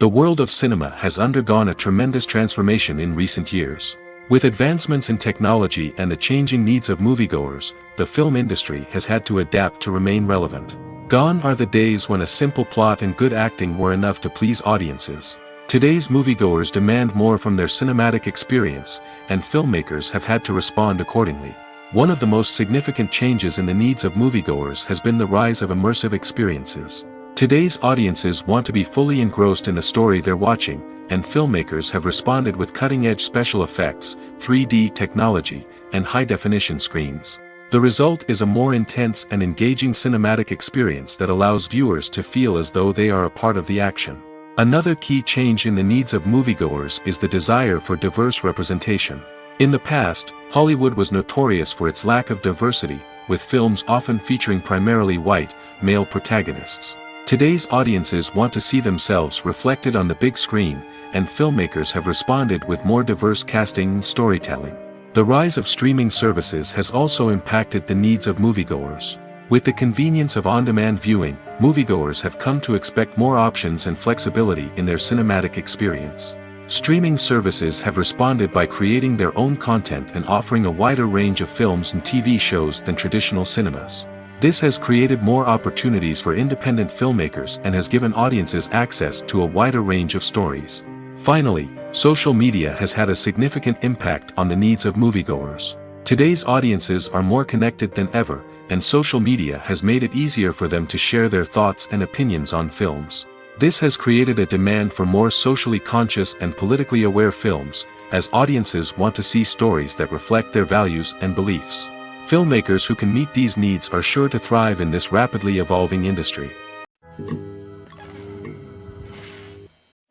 The world of cinema has undergone a tremendous transformation in recent years. With advancements in technology and the changing needs of moviegoers, the film industry has had to adapt to remain relevant. Gone are the days when a simple plot and good acting were enough to please audiences. Today's moviegoers demand more from their cinematic experience, and filmmakers have had to respond accordingly. One of the most significant changes in the needs of moviegoers has been the rise of immersive experiences. Today's audiences want to be fully engrossed in the story they're watching, and filmmakers have responded with cutting-edge special effects, 3D technology, and high-definition screens. The result is a more intense and engaging cinematic experience that allows viewers to feel as though they are a part of the action. Another key change in the needs of moviegoers is the desire for diverse representation. In the past, Hollywood was notorious for its lack of diversity, with films often featuring primarily white, male protagonists. Today's audiences want to see themselves reflected on the big screen, and filmmakers have responded with more diverse casting and storytelling. The rise of streaming services has also impacted the needs of moviegoers. With the convenience of on-demand viewing, moviegoers have come to expect more options and flexibility in their cinematic experience. Streaming services have responded by creating their own content and offering a wider range of films and TV shows than traditional cinemas. This has created more opportunities for independent filmmakers and has given audiences access to a wider range of stories. Finally, social media has had a significant impact on the needs of moviegoers. Today's audiences are more connected than ever, and social media has made it easier for them to share their thoughts and opinions on films. This has created a demand for more socially conscious and politically aware films, as audiences want to see stories that reflect their values and beliefs. Filmmakers who can meet these needs are sure to thrive in this rapidly evolving industry.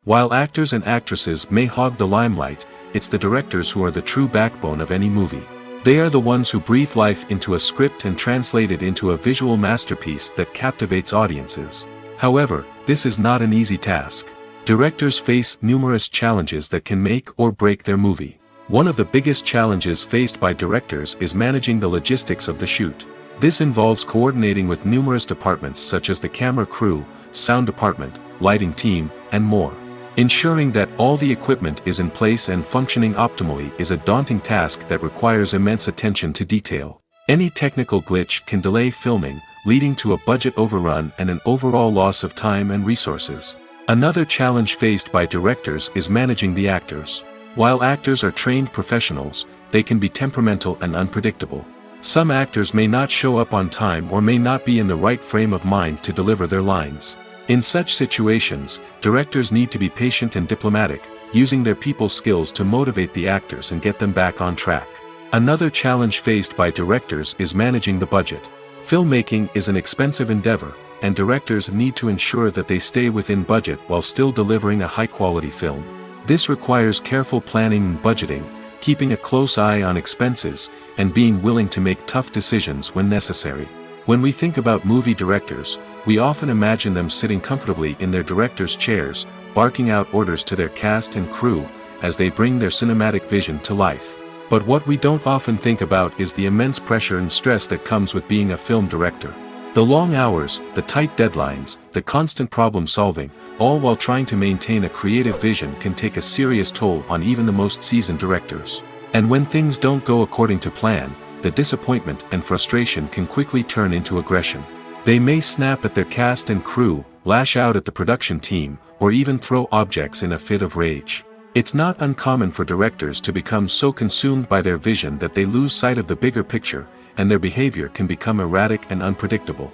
While actors and actresses may hog the limelight, it's the directors who are the true backbone of any movie. They are the ones who breathe life into a script and translate it into a visual masterpiece that captivates audiences. However, this is not an easy task. Directors face numerous challenges that can make or break their movie. One of the biggest challenges faced by directors is managing the logistics of the shoot. This involves coordinating with numerous departments such as the camera crew, sound department, lighting team, and more. Ensuring that all the equipment is in place and functioning optimally is a daunting task that requires immense attention to detail. Any technical glitch can delay filming, leading to a budget overrun and an overall loss of time and resources. Another challenge faced by directors is managing the actors. While actors are trained professionals, they can be temperamental and unpredictable. Some actors may not show up on time or may not be in the right frame of mind to deliver their lines. In such situations, directors need to be patient and diplomatic, using their people skills to motivate the actors and get them back on track. Another challenge faced by directors is managing the budget. Filmmaking is an expensive endeavor, and directors need to ensure that they stay within budget while still delivering a high-quality film. This requires careful planning and budgeting, keeping a close eye on expenses, and being willing to make tough decisions when necessary. When we think about movie directors, we often imagine them sitting comfortably in their director's chairs, barking out orders to their cast and crew, as they bring their cinematic vision to life. But what we don't often think about is the immense pressure and stress that comes with being a film director. The long hours, the tight deadlines, the constant problem solving, all while trying to maintain a creative vision can take a serious toll on even the most seasoned directors. And when things don't go according to plan, the disappointment and frustration can quickly turn into aggression. They may snap at their cast and crew, lash out at the production team, or even throw objects in a fit of rage. It's not uncommon for directors to become so consumed by their vision that they lose sight of the bigger picture, and their behavior can become erratic and unpredictable.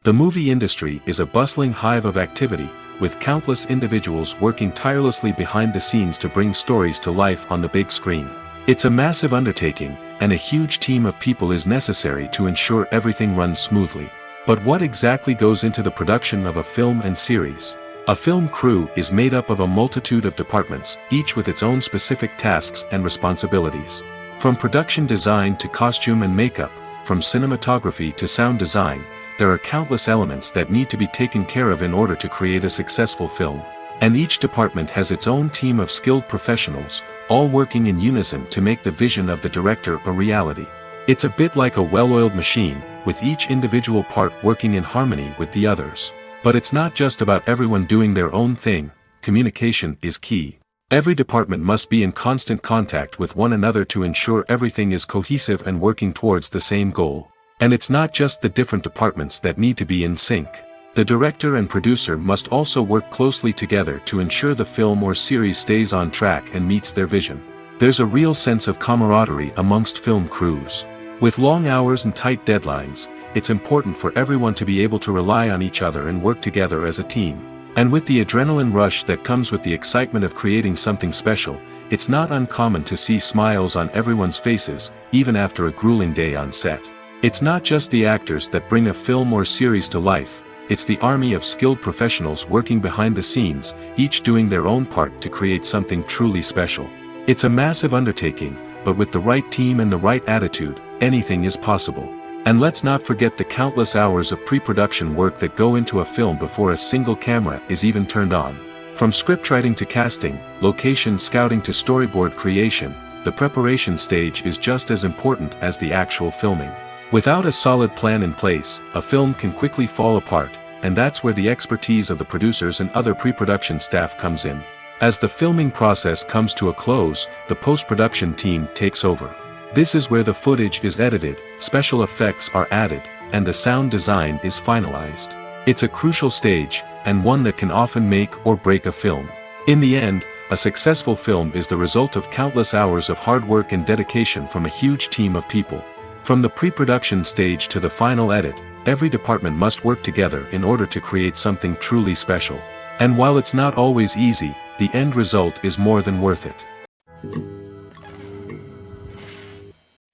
The movie industry is a bustling hive of activity, with countless individuals working tirelessly behind the scenes to bring stories to life on the big screen. It's a massive undertaking, and a huge team of people is necessary to ensure everything runs smoothly. But what exactly goes into the production of a film and series? A film crew is made up of a multitude of departments, each with its own specific tasks and responsibilities. From production design to costume and makeup, from cinematography to sound design, there are countless elements that need to be taken care of in order to create a successful film. And each department has its own team of skilled professionals, all working in unison to make the vision of the director a reality. It's a bit like a well-oiled machine, with each individual part working in harmony with the others. But it's not just about everyone doing their own thing. Communication is key. Every department must be in constant contact with one another to ensure everything is cohesive and working towards the same goal. And it's not just the different departments that need to be in sync. The director and producer must also work closely together to ensure the film or series stays on track and meets their vision. There's a real sense of camaraderie amongst film crews. With long hours and tight deadlines, it's important for everyone to be able to rely on each other and work together as a team. And with the adrenaline rush that comes with the excitement of creating something special, it's not uncommon to see smiles on everyone's faces, even after a grueling day on set. It's not just the actors that bring a film or series to life, it's the army of skilled professionals working behind the scenes, each doing their own part to create something truly special. It's a massive undertaking, but with the right team and the right attitude, anything is possible. And let's not forget the countless hours of pre-production work that go into a film before a single camera is even turned on. From scriptwriting to casting, location scouting to storyboard creation, the preparation stage is just as important as the actual filming. Without a solid plan in place, a film can quickly fall apart, and that's where the expertise of the producers and other pre-production staff comes in. As the filming process comes to a close, the post-production team takes over. This is where the footage is edited, special effects are added, and the sound design is finalized. It's a crucial stage, and one that can often make or break a film. In the end, a successful film is the result of countless hours of hard work and dedication from a huge team of people. From the pre-production stage to the final edit, every department must work together in order to create something truly special. And while it's not always easy, the end result is more than worth it.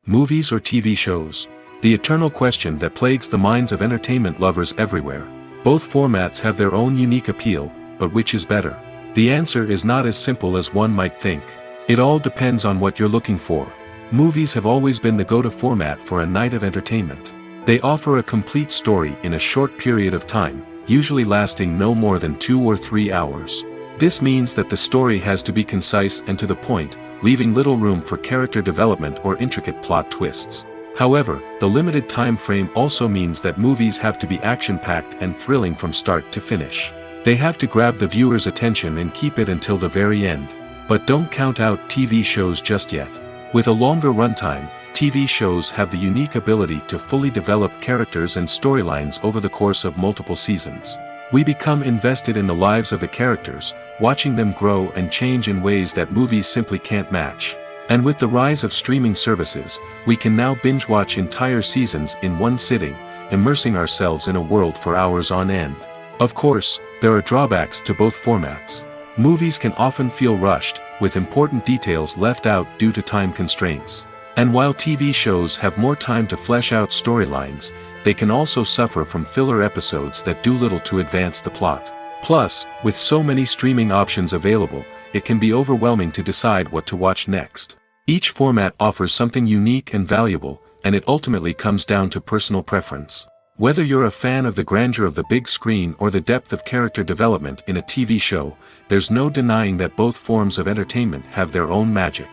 Movies or TV shows? The eternal question that plagues the minds of entertainment lovers everywhere. Both formats have their own unique appeal, but which is better? The answer is not as simple as one might think. It all depends on what you're looking for. Movies have always been the go-to format for a night of entertainment. They offer a complete story in a short period of time, usually lasting no more than 2 or 3 hours. This means that the story has to be concise and to the point, leaving little room for character development or intricate plot twists. However, the limited time frame also means that movies have to be action-packed and thrilling from start to finish. They have to grab the viewer's attention and keep it until the very end. But don't count out TV shows just yet. With a longer runtime, TV shows have the unique ability to fully develop characters and storylines over the course of multiple seasons. We become invested in the lives of the characters, watching them grow and change in ways that movies simply can't match. And with the rise of streaming services, we can now binge-watch entire seasons in one sitting, immersing ourselves in a world for hours on end. Of course, there are drawbacks to both formats. Movies can often feel rushed, with important details left out due to time constraints. And while TV shows have more time to flesh out storylines, they can also suffer from filler episodes that do little to advance the plot. Plus, with so many streaming options available, it can be overwhelming to decide what to watch next. Each format offers something unique and valuable, and it ultimately comes down to personal preference. Whether you're a fan of the grandeur of the big screen or the depth of character development in a TV show, there's no denying that both forms of entertainment have their own magic.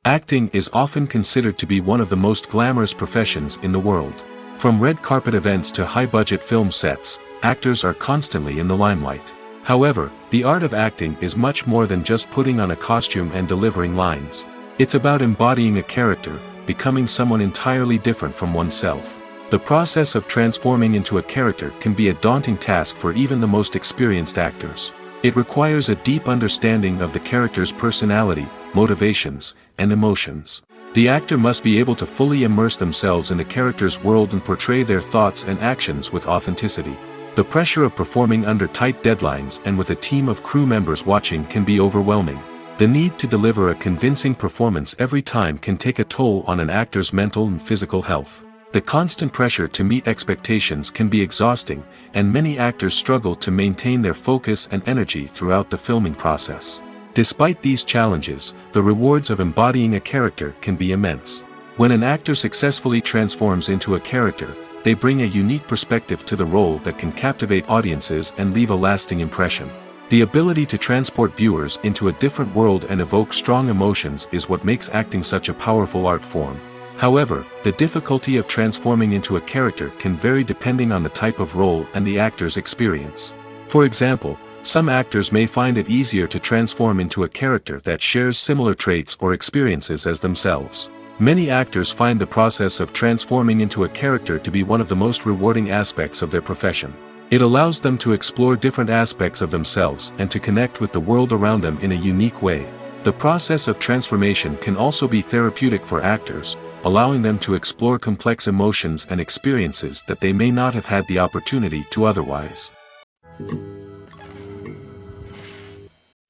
Acting is often considered to be one of the most glamorous professions in the world. From red carpet events to high-budget film sets, actors are constantly in the limelight. However, the art of acting is much more than just putting on a costume and delivering lines. It's about embodying a character, becoming someone entirely different from oneself. The process of transforming into a character can be a daunting task for even the most experienced actors. It requires a deep understanding of the character's personality, motivations, and emotions. The actor must be able to fully immerse themselves in the character's world and portray their thoughts and actions with authenticity. The pressure of performing under tight deadlines and with a team of crew members watching can be overwhelming. The need to deliver a convincing performance every time can take a toll on an actor's mental and physical health. The constant pressure to meet expectations can be exhausting, and many actors struggle to maintain their focus and energy throughout the filming process. Despite these challenges, the rewards of embodying a character can be immense. When an actor successfully transforms into a character, they bring a unique perspective to the role that can captivate audiences and leave a lasting impression. The ability to transport viewers into a different world and evoke strong emotions is what makes acting such a powerful art form. However, the difficulty of transforming into a character can vary depending on the type of role and the actor's experience. For example, some actors may find it easier to transform into a character that shares similar traits or experiences as themselves. Many actors find the process of transforming into a character to be one of the most rewarding aspects of their profession. It allows them to explore different aspects of themselves and to connect with the world around them in a unique way. The process of transformation can also be therapeutic for actors, allowing them to explore complex emotions and experiences that they may not have had the opportunity to otherwise.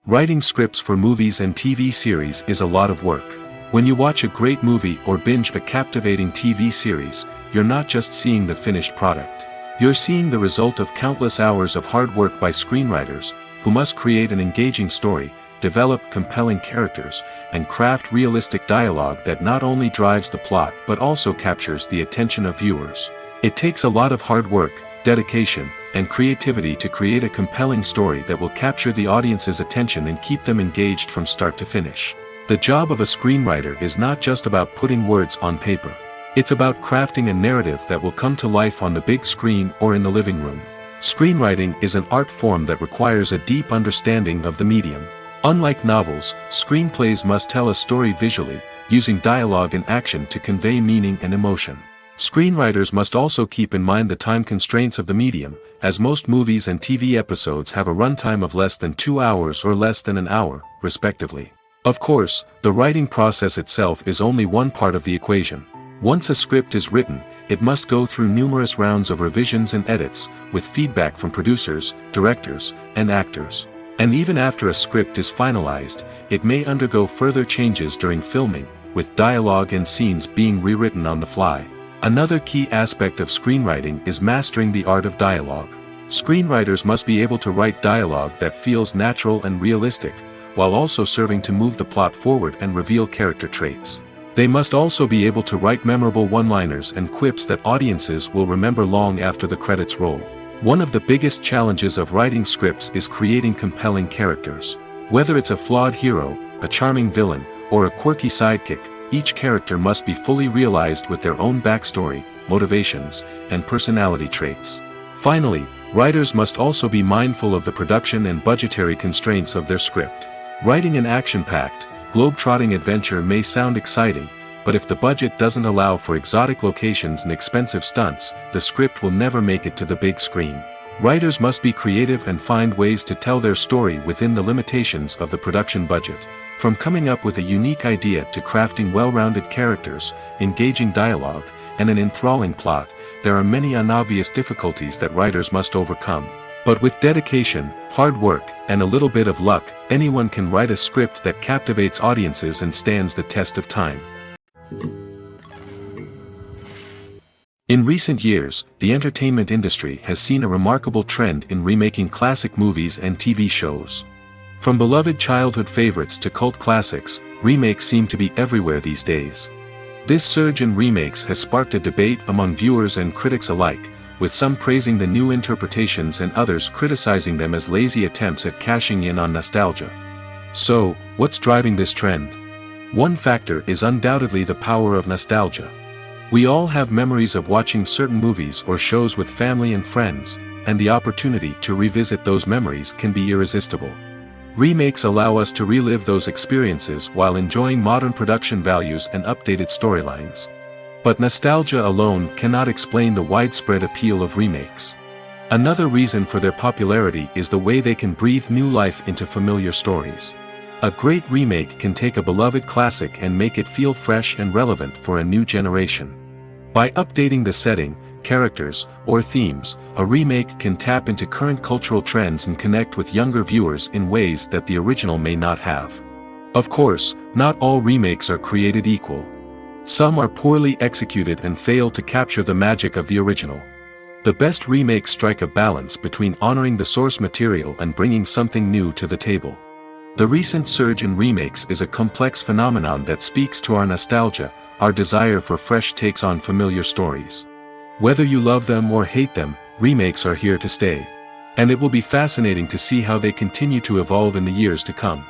Writing scripts for movies and TV series is a lot of work. When you watch a great movie or binge a captivating TV series, you're not just seeing the finished product. You're seeing the result of countless hours of hard work by screenwriters, who must create an engaging story, develop compelling characters, and craft realistic dialogue that not only drives the plot but also captures the attention of viewers. It takes a lot of hard work, dedication, and creativity to create a compelling story that will capture the audience's attention and keep them engaged from start to finish. The job of a screenwriter is not just about putting words on paper. It's about crafting a narrative that will come to life on the big screen or in the living room. Screenwriting is an art form that requires a deep understanding of the medium. Unlike novels, screenplays must tell a story visually, using dialogue and action to convey meaning and emotion. Screenwriters must also keep in mind the time constraints of the medium, as most movies and TV episodes have a runtime of less than 2 hours or less than an hour, respectively. Of course, the writing process itself is only one part of the equation. Once a script is written, it must go through numerous rounds of revisions and edits, with feedback from producers, directors, and actors. And even after a script is finalized, it may undergo further changes during filming, with dialogue and scenes being rewritten on the fly. Another key aspect of screenwriting is mastering the art of dialogue. Screenwriters must be able to write dialogue that feels natural and realistic, while also serving to move the plot forward and reveal character traits. They must also be able to write memorable one-liners and quips that audiences will remember long after the credits roll. One of the biggest challenges of writing scripts is creating compelling characters. Whether it's a flawed hero, a charming villain, or a quirky sidekick, each character must be fully realized with their own backstory, motivations, and personality traits. Finally, writers must also be mindful of the production and budgetary constraints of their script. Writing an action-packed, globe-trotting adventure may sound exciting, but if the budget doesn't allow for exotic locations and expensive stunts, the script will never make it to the big screen. Writers must be creative and find ways to tell their story within the limitations of the production budget. From coming up with a unique idea to crafting well-rounded characters, engaging dialogue, and an enthralling plot, there are many unobvious difficulties that writers must overcome. But with dedication, hard work, and a little bit of luck, anyone can write a script that captivates audiences and stands the test of time. In recent years, the entertainment industry has seen a remarkable trend in remaking classic movies and TV shows. From beloved childhood favorites to cult classics, remakes seem to be everywhere these days. This surge in remakes has sparked a debate among viewers and critics alike, with some praising the new interpretations and others criticizing them as lazy attempts at cashing in on nostalgia. So, what's driving this trend? One factor is undoubtedly the power of nostalgia. We all have memories of watching certain movies or shows with family and friends, and the opportunity to revisit those memories can be irresistible. Remakes allow us to relive those experiences while enjoying modern production values and updated storylines. But nostalgia alone cannot explain the widespread appeal of remakes. Another reason for their popularity is the way they can breathe new life into familiar stories. A great remake can take a beloved classic and make it feel fresh and relevant for a new generation. By updating the setting, characters, or themes, a remake can tap into current cultural trends and connect with younger viewers in ways that the original may not have. Of course, not all remakes are created equal. Some are poorly executed and fail to capture the magic of the original. The best remakes strike a balance between honoring the source material and bringing something new to the table. The recent surge in remakes is a complex phenomenon that speaks to our nostalgia, our desire for fresh takes on familiar stories. Whether you love them or hate them, remakes are here to stay. And it will be fascinating to see how they continue to evolve in the years to come.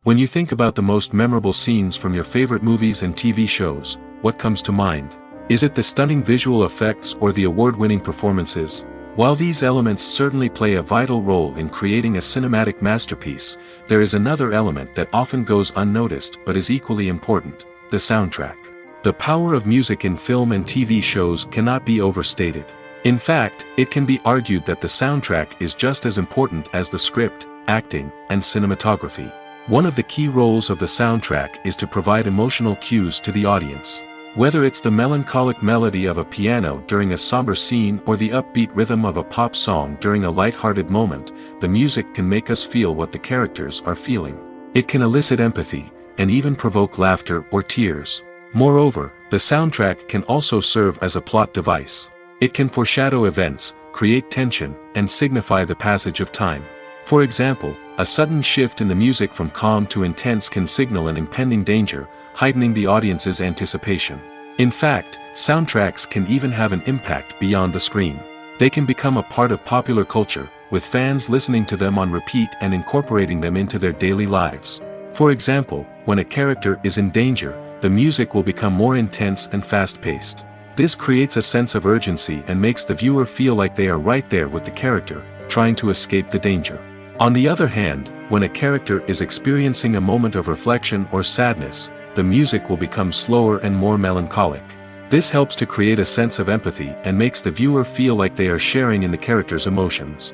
When you think about the most memorable scenes from your favorite movies and TV shows, what comes to mind? Is it the stunning visual effects or the award-winning performances? While these elements certainly play a vital role in creating a cinematic masterpiece, there is another element that often goes unnoticed but is equally important: the soundtrack. The power of music in film and TV shows cannot be overstated. In fact, it can be argued that the soundtrack is just as important as the script, acting, and cinematography. One of the key roles of the soundtrack is to provide emotional cues to the audience. Whether it's the melancholic melody of a piano during a somber scene or the upbeat rhythm of a pop song during a light-hearted moment, the music can make us feel what the characters are feeling. It can elicit empathy, and even provoke laughter or tears. Moreover, the soundtrack can also serve as a plot device. It can foreshadow events, create tension, and signify the passage of time. For example, a sudden shift in the music from calm to intense can signal an impending danger, heightening the audience's anticipation. In fact, soundtracks can even have an impact beyond the screen. They can become a part of popular culture, with fans listening to them on repeat and incorporating them into their daily lives. For example, when a character is in danger, the music will become more intense and fast-paced. This creates a sense of urgency and makes the viewer feel like they are right there with the character, trying to escape the danger. On the other hand, when a character is experiencing a moment of reflection or sadness, the music will become slower and more melancholic. This helps to create a sense of empathy and makes the viewer feel like they are sharing in the character's emotions.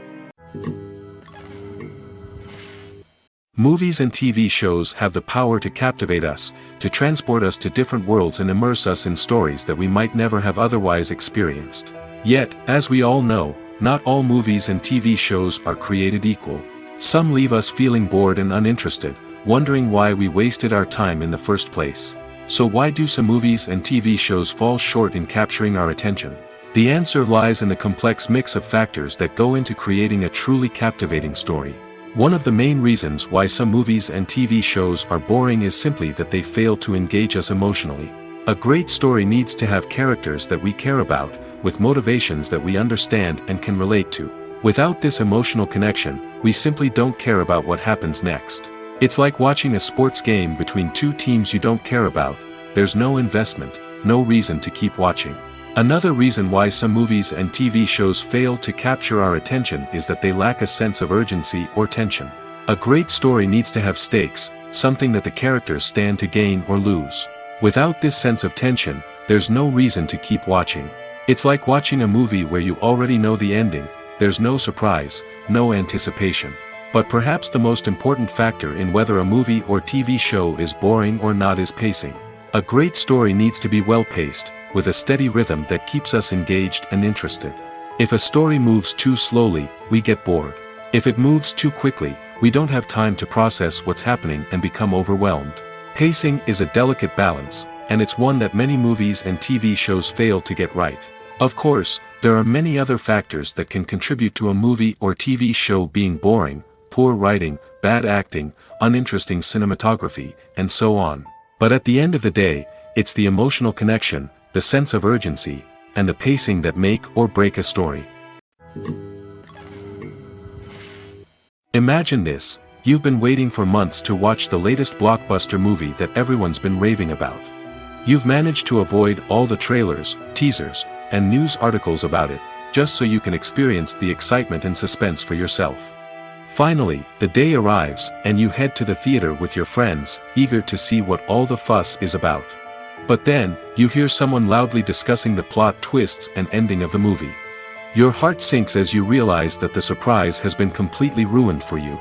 Movies and TV shows have the power to captivate us, to transport us to different worlds and immerse us in stories that we might never have otherwise experienced. Yet, as we all know, not all movies and TV shows are created equal. Some leave us feeling bored and uninterested, wondering why we wasted our time in the first place. So why do some movies and TV shows fall short in capturing our attention? The answer lies in the complex mix of factors that go into creating a truly captivating story. One of the main reasons why some movies and TV shows are boring is simply that they fail to engage us emotionally. A great story needs to have characters that we care about, with motivations that we understand and can relate to. Without this emotional connection, we simply don't care about what happens next. It's like watching a sports game between two teams you don't care about. There's no investment, no reason to keep watching. Another reason why some movies and TV shows fail to capture our attention is that they lack a sense of urgency or tension. A great story needs to have stakes, something that the characters stand to gain or lose. Without this sense of tension, there's no reason to keep watching. It's like watching a movie where you already know the ending. There's no surprise, no anticipation. But perhaps the most important factor in whether a movie or TV show is boring or not is pacing. A great story needs to be well-paced, with a steady rhythm that keeps us engaged and interested. If a story moves too slowly, we get bored. If it moves too quickly, we don't have time to process what's happening and become overwhelmed. Pacing is a delicate balance, and it's one that many movies and TV shows fail to get right. Of course, there are many other factors that can contribute to a movie or TV show being boring: poor writing, bad acting, uninteresting cinematography, and so on. But at the end of the day, it's the emotional connection, the sense of urgency, and the pacing that make or break a story. Imagine this: you've been waiting for months to watch the latest blockbuster movie that everyone's been raving about. You've managed to avoid all the trailers, teasers, and news articles about it, just so you can experience the excitement and suspense for yourself. Finally, the day arrives, and you head to the theater with your friends, eager to see what all the fuss is about. But then, you hear someone loudly discussing the plot twists and ending of the movie. Your heart sinks as you realize that the surprise has been completely ruined for you.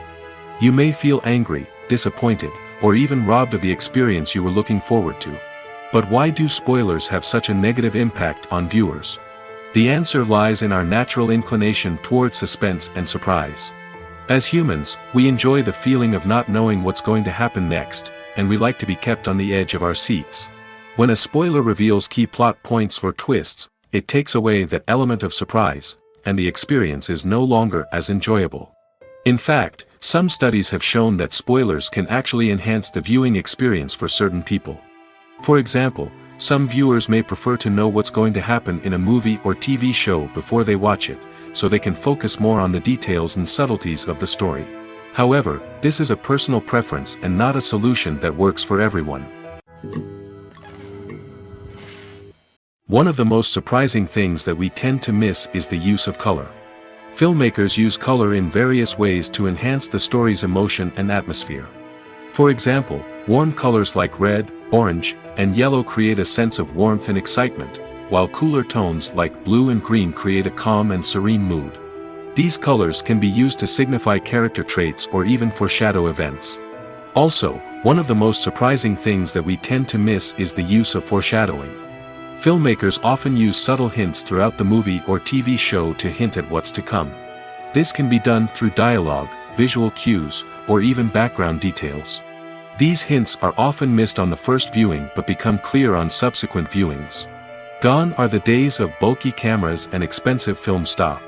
You may feel angry, disappointed, or even robbed of the experience you were looking forward to. But why do spoilers have such a negative impact on viewers? The answer lies in our natural inclination towards suspense and surprise. As humans, we enjoy the feeling of not knowing what's going to happen next, and we like to be kept on the edge of our seats. When a spoiler reveals key plot points or twists, it takes away that element of surprise, and the experience is no longer as enjoyable. In fact, some studies have shown that spoilers can actually enhance the viewing experience for certain people. For example, some viewers may prefer to know what's going to happen in a movie or TV show before they watch it, so they can focus more on the details and subtleties of the story. However, this is a personal preference and not a solution that works for everyone. One of the most surprising things that we tend to miss is the use of color. Filmmakers use color in various ways to enhance the story's emotion and atmosphere. For example, warm colors like red, orange, and yellow create a sense of warmth and excitement, while cooler tones like blue and green create a calm and serene mood. These colors can be used to signify character traits or even foreshadow events. Also, one of the most surprising things that we tend to miss is the use of foreshadowing. Filmmakers often use subtle hints throughout the movie or TV show to hint at what's to come. This can be done through dialogue, visual cues, or even background details. These hints are often missed on the first viewing but become clear on subsequent viewings. Gone are the days of bulky cameras and expensive film stock.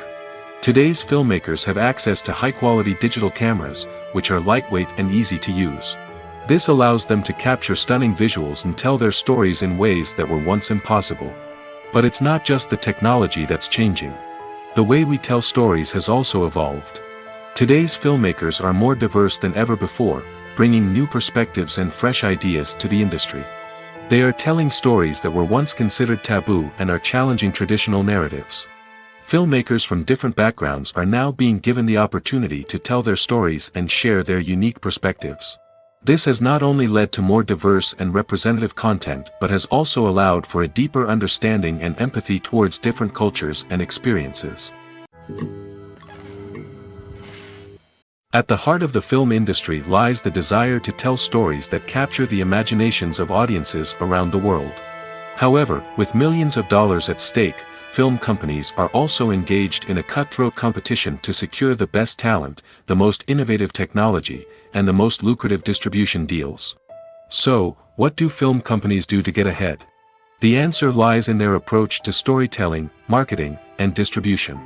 Today's filmmakers have access to high-quality digital cameras, which are lightweight and easy to use. This allows them to capture stunning visuals and tell their stories in ways that were once impossible. But it's not just the technology that's changing. The way we tell stories has also evolved. Today's filmmakers are more diverse than ever before, bringing new perspectives and fresh ideas to the industry. They are telling stories that were once considered taboo and are challenging traditional narratives. Filmmakers from different backgrounds are now being given the opportunity to tell their stories and share their unique perspectives. This has not only led to more diverse and representative content but has also allowed for a deeper understanding and empathy towards different cultures and experiences. At the heart of the film industry lies the desire to tell stories that capture the imaginations of audiences around the world. However, with millions of dollars at stake, film companies are also engaged in a cutthroat competition to secure the best talent, the most innovative technology, and the most lucrative distribution deals. So, what do film companies do to get ahead? The answer lies in their approach to storytelling, marketing, and distribution.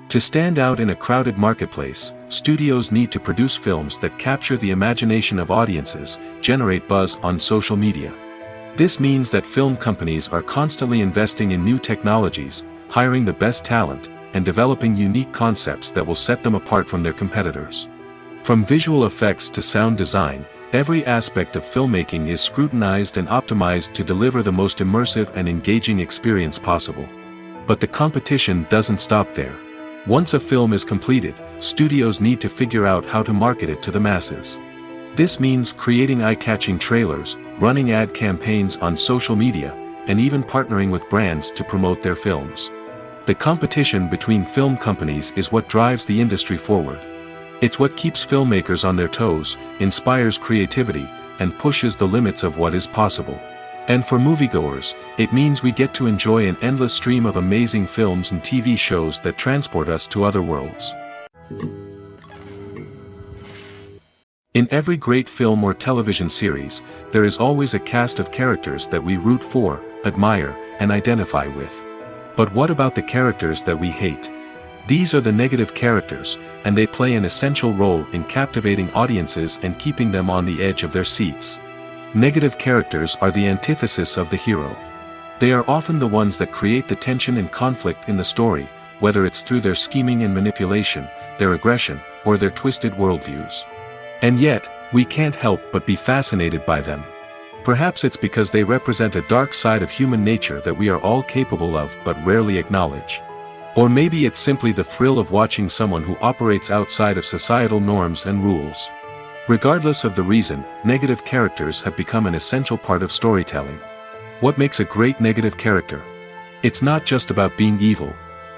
To stand out in a crowded marketplace, studios need to produce films that capture the imagination of audiences, generate buzz on social media. This means that film companies are constantly investing in new technologies, hiring the best talent, and developing unique concepts that will set them apart from their competitors. From visual effects to sound design, every aspect of filmmaking is scrutinized and optimized to deliver the most immersive and engaging experience possible. But the competition doesn't stop there. Once a film is completed, studios need to figure out how to market it to the masses. This means creating eye-catching trailers, running ad campaigns on social media, and even partnering with brands to promote their films. The competition between film companies is what drives the industry forward. It's what keeps filmmakers on their toes, inspires creativity, and pushes the limits of what is possible. And for moviegoers, it means we get to enjoy an endless stream of amazing films and TV shows that transport us to other worlds. In every great film or television series, there is always a cast of characters that we root for, admire, and identify with. But what about the characters that we hate? These are the negative characters, and they play an essential role in captivating audiences and keeping them on the edge of their seats. Negative characters are the antithesis of the hero. They are often the ones that create the tension and conflict in the story, whether it's through their scheming and manipulation, their aggression, or their twisted worldviews. And yet, we can't help but be fascinated by them. Perhaps it's because they represent a dark side of human nature that we are all capable of but rarely acknowledge. Or maybe it's simply the thrill of watching someone who operates outside of societal norms and rules. Regardless of the reason, negative characters have become an essential part of storytelling. What makes a great negative character? It's not just about being evil.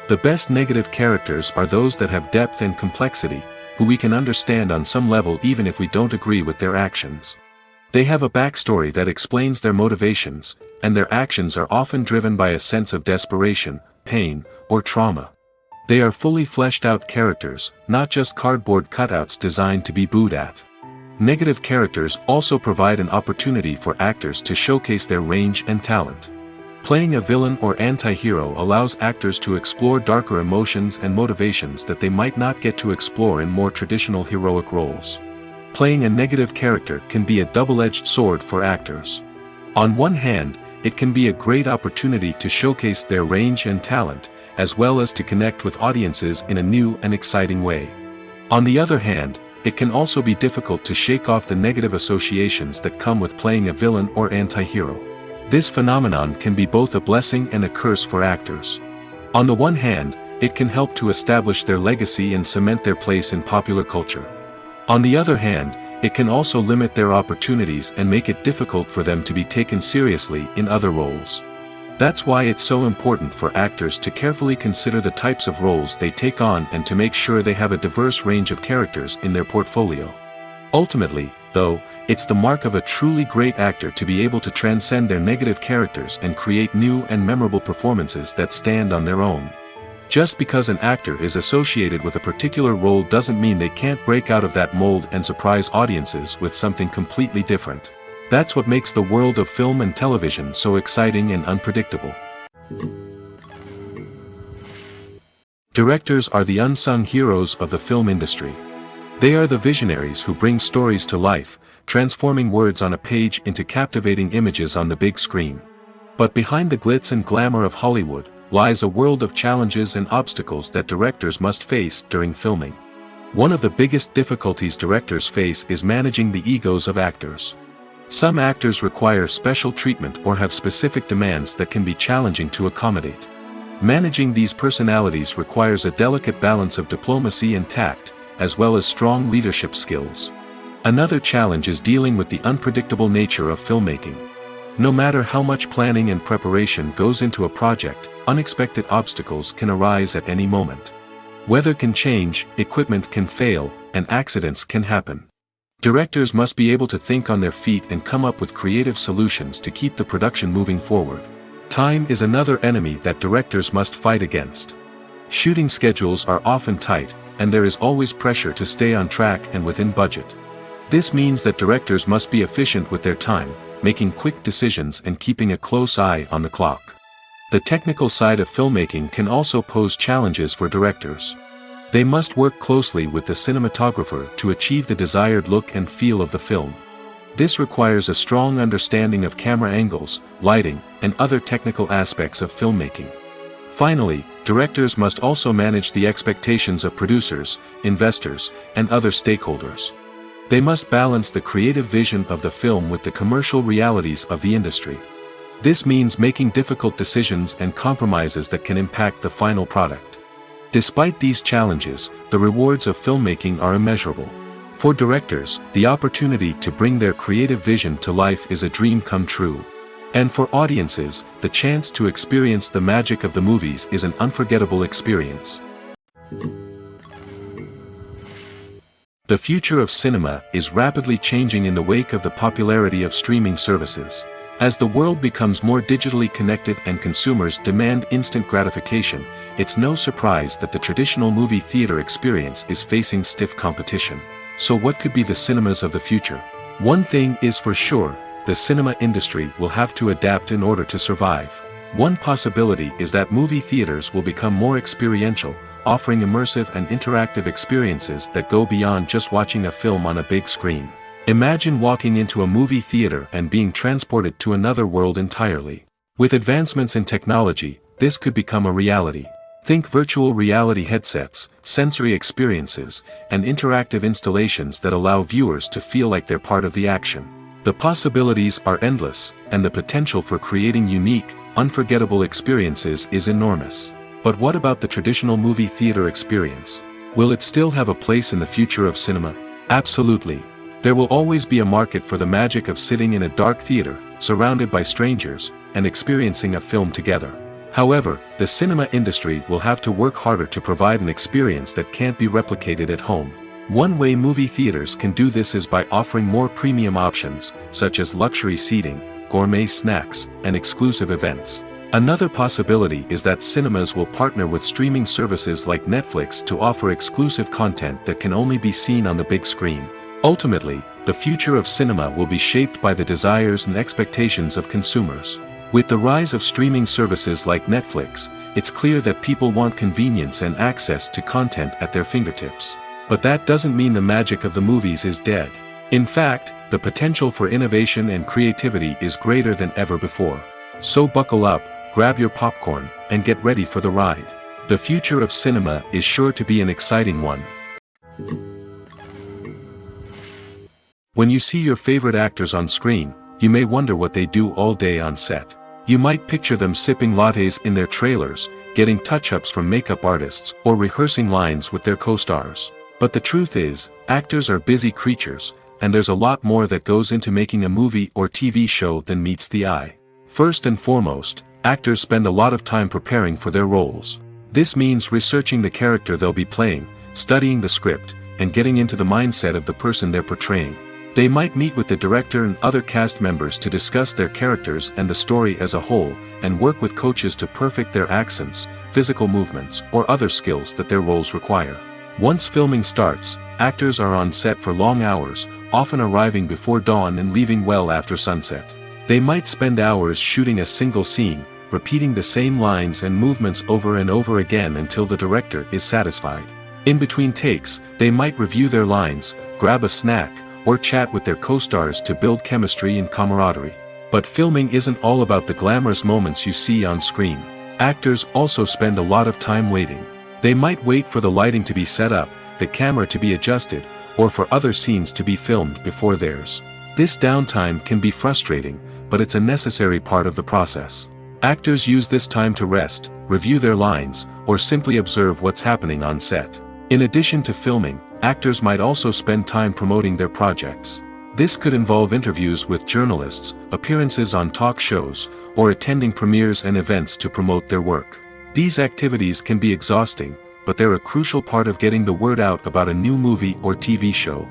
The best negative characters are those that have depth and complexity, who we can understand on some level even if we don't agree with their actions. They have a backstory that explains their motivations, and their actions are often driven by a sense of desperation, pain, or trauma. They are fully fleshed out characters, not just cardboard cutouts designed to be booed at. Negative characters also provide an opportunity for actors to showcase their range and talent. Playing a villain or anti-hero allows actors to explore darker emotions and motivations that they might not get to explore in more traditional heroic roles. Playing a negative character can be a double-edged sword for actors. On one hand, it can be a great opportunity to showcase their range and talent, as well as to connect with audiences in a new and exciting way. On the other hand, it can also be difficult to shake off the negative associations that come with playing a villain or anti-hero. This phenomenon can be both a blessing and a curse for actors. On the one hand, it can help to establish their legacy and cement their place in popular culture. On the other hand, it can also limit their opportunities and make it difficult for them to be taken seriously in other roles. That's why it's so important for actors to carefully consider the types of roles they take on and to make sure they have a diverse range of characters in their portfolio. Ultimately, though, it's the mark of a truly great actor to be able to transcend their negative characters and create new and memorable performances that stand on their own. Just because an actor is associated with a particular role doesn't mean they can't break out of that mold and surprise audiences with something completely different. That's what makes the world of film and television so exciting and unpredictable. Directors are the unsung heroes of the film industry. They are the visionaries who bring stories to life, transforming words on a page into captivating images on the big screen. But behind the glitz and glamour of Hollywood lies a world of challenges and obstacles that directors must face during filming. One of the biggest difficulties directors face is managing the egos of actors. Some actors require special treatment or have specific demands that can be challenging to accommodate. Managing these personalities requires a delicate balance of diplomacy and tact, as well as strong leadership skills. Another challenge is dealing with the unpredictable nature of filmmaking. No matter how much planning and preparation goes into a project, unexpected obstacles can arise at any moment. Weather can change, equipment can fail, and accidents can happen. Directors must be able to think on their feet and come up with creative solutions to keep the production moving forward. Time is another enemy that directors must fight against. Shooting schedules are often tight, and there is always pressure to stay on track and within budget. This means that directors must be efficient with their time, making quick decisions and keeping a close eye on the clock. The technical side of filmmaking can also pose challenges for directors. They must work closely with the cinematographer to achieve the desired look and feel of the film. This requires a strong understanding of camera angles, lighting, and other technical aspects of filmmaking. Finally, directors must also manage the expectations of producers, investors, and other stakeholders. They must balance the creative vision of the film with the commercial realities of the industry. This means making difficult decisions and compromises that can impact the final product. Despite these challenges, the rewards of filmmaking are immeasurable. For directors, the opportunity to bring their creative vision to life is a dream come true. And for audiences, the chance to experience the magic of the movies is an unforgettable experience. The future of cinema is rapidly changing in the wake of the popularity of streaming services. As the world becomes more digitally connected and consumers demand instant gratification, it's no surprise that the traditional movie theater experience is facing stiff competition. So what could be the cinemas of the future? One thing is for sure, the cinema industry will have to adapt in order to survive. One possibility is that movie theaters will become more experiential, offering immersive and interactive experiences that go beyond just watching a film on a big screen. Imagine walking into a movie theater and being transported to another world entirely. With advancements in technology, this could become a reality. Think virtual reality headsets, sensory experiences, and interactive installations that allow viewers to feel like they're part of the action. The possibilities are endless, and the potential for creating unique, unforgettable experiences is enormous. But what about the traditional movie theater experience? Will it still have a place in the future of cinema? Absolutely. There will always be a market for the magic of sitting in a dark theater, surrounded by strangers, and experiencing a film together. However, the cinema industry will have to work harder to provide an experience that can't be replicated at home. One way movie theaters can do this is by offering more premium options, such as luxury seating, gourmet snacks, and exclusive events. Another possibility is that cinemas will partner with streaming services like Netflix to offer exclusive content that can only be seen on the big screen. Ultimately, the future of cinema will be shaped by the desires and expectations of consumers. With the rise of streaming services like Netflix, it's clear that people want convenience and access to content at their fingertips. But that doesn't mean the magic of the movies is dead. In fact, the potential for innovation and creativity is greater than ever before. So buckle up, grab your popcorn, and get ready for the ride. The future of cinema is sure to be an exciting one. When you see your favorite actors on screen, you may wonder what they do all day on set. You might picture them sipping lattes in their trailers, getting touch-ups from makeup artists, or rehearsing lines with their co-stars. But the truth is, actors are busy creatures, and there's a lot more that goes into making a movie or TV show than meets the eye. First and foremost, actors spend a lot of time preparing for their roles. This means researching the character they'll be playing, studying the script, and getting into the mindset of the person they're portraying. They might meet with the director and other cast members to discuss their characters and the story as a whole, and work with coaches to perfect their accents, physical movements, or other skills that their roles require. Once filming starts, actors are on set for long hours, often arriving before dawn and leaving well after sunset. They might spend hours shooting a single scene, repeating the same lines and movements over and over again until the director is satisfied. In between takes, they might review their lines, grab a snack, or chat with their co-stars to build chemistry and camaraderie. But filming isn't all about the glamorous moments you see on screen. Actors also spend a lot of time waiting. They might wait for the lighting to be set up, the camera to be adjusted, or for other scenes to be filmed before theirs. This downtime can be frustrating, but it's a necessary part of the process. Actors use this time to rest, review their lines, or simply observe what's happening on set. In addition to filming, actors might also spend time promoting their projects. This could involve interviews with journalists, appearances on talk shows, or attending premieres and events to promote their work. These activities can be exhausting, but they're a crucial part of getting the word out about a new movie or TV show.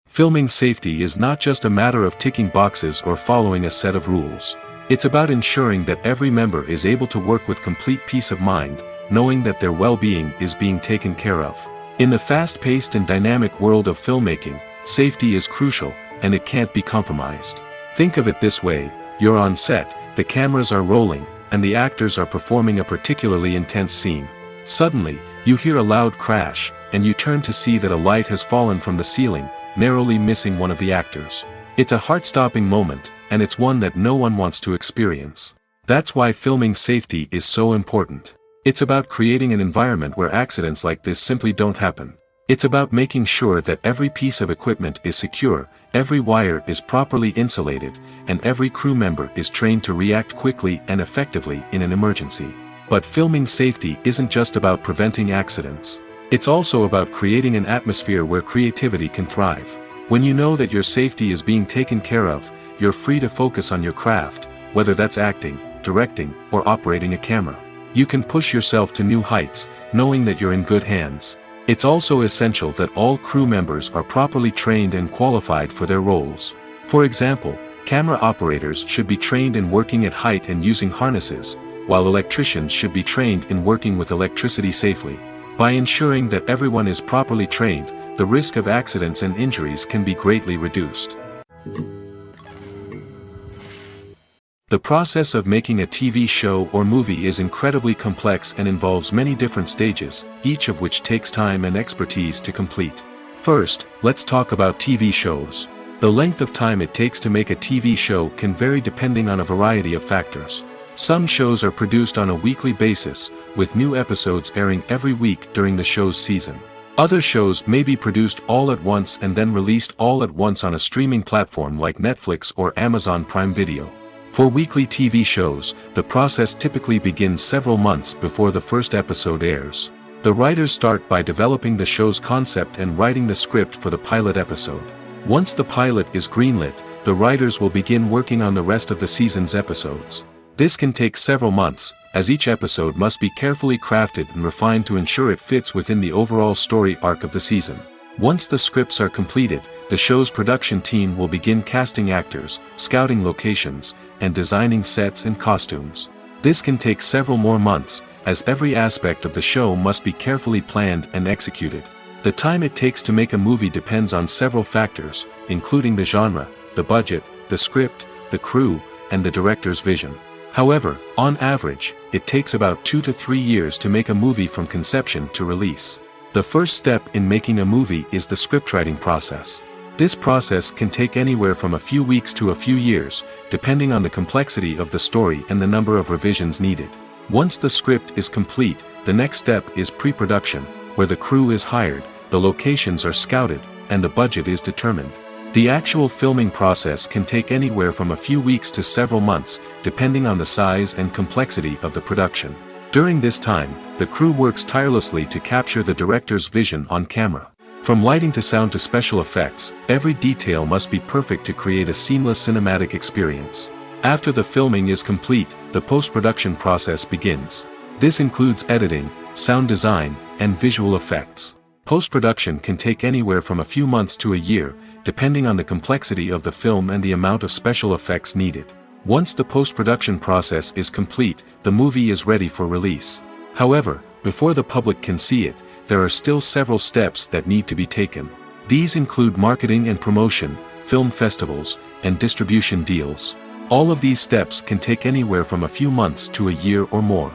Filming safety is not just a matter of ticking boxes or following a set of rules. It's about ensuring that every member is able to work with complete peace of mind, knowing that their well-being is being taken care of. In the fast-paced and dynamic world of filmmaking, safety is crucial, and it can't be compromised. Think of it this way: you're on set, the cameras are rolling, and the actors are performing a particularly intense scene. Suddenly, you hear a loud crash, and you turn to see that a light has fallen from the ceiling, narrowly missing one of the actors. It's a heart-stopping moment, and it's one that no one wants to experience. That's why filming safety is so important. It's about creating an environment where accidents like this simply don't happen. It's about making sure that every piece of equipment is secure, every wire is properly insulated, and every crew member is trained to react quickly and effectively in an emergency. But filming safety isn't just about preventing accidents. It's also about creating an atmosphere where creativity can thrive. When you know that your safety is being taken care of, you're free to focus on your craft, whether that's acting, directing, or operating a camera. You can push yourself to new heights, knowing that you're in good hands. It's also essential that all crew members are properly trained and qualified for their roles. For example, camera operators should be trained in working at height and using harnesses, while electricians should be trained in working with electricity safely. By ensuring that everyone is properly trained, the risk of accidents and injuries can be greatly reduced. The process of making a TV show or movie is incredibly complex and involves many different stages, each of which takes time and expertise to complete. First, let's talk about TV shows. The length of time it takes to make a TV show can vary depending on a variety of factors. Some shows are produced on a weekly basis, with new episodes airing every week during the show's season. Other shows may be produced all at once and then released all at once on a streaming platform like Netflix or Amazon Prime Video. For weekly TV shows, the process typically begins several months before the first episode airs. The writers start by developing the show's concept and writing the script for the pilot episode. Once the pilot is greenlit, the writers will begin working on the rest of the season's episodes. This can take several months, as each episode must be carefully crafted and refined to ensure it fits within the overall story arc of the season. Once the scripts are completed, the show's production team will begin casting actors, scouting locations, and designing sets and costumes. This can take several more months, as every aspect of the show must be carefully planned and executed. The time it takes to make a movie depends on several factors, including the genre, the budget, the script, the crew, and the director's vision. However, on average, it takes about 2 to 3 years to make a movie from conception to release. The first step in making a movie is the scriptwriting process. This process can take anywhere from a few weeks to a few years, depending on the complexity of the story and the number of revisions needed. Once the script is complete, the next step is pre-production, where the crew is hired, the locations are scouted, and the budget is determined. The actual filming process can take anywhere from a few weeks to several months, depending on the size and complexity of the production. During this time, the crew works tirelessly to capture the director's vision on camera. From lighting to sound to special effects, every detail must be perfect to create a seamless cinematic experience. After the filming is complete, the post-production process begins. This includes editing, sound design, and visual effects. Post-production can take anywhere from a few months to a year, depending on the complexity of the film and the amount of special effects needed. Once the post-production process is complete, the movie is ready for release. However, before the public can see it, there are still several steps that need to be taken. These include marketing and promotion, film festivals, and distribution deals. All of these steps can take anywhere from a few months to a year or more.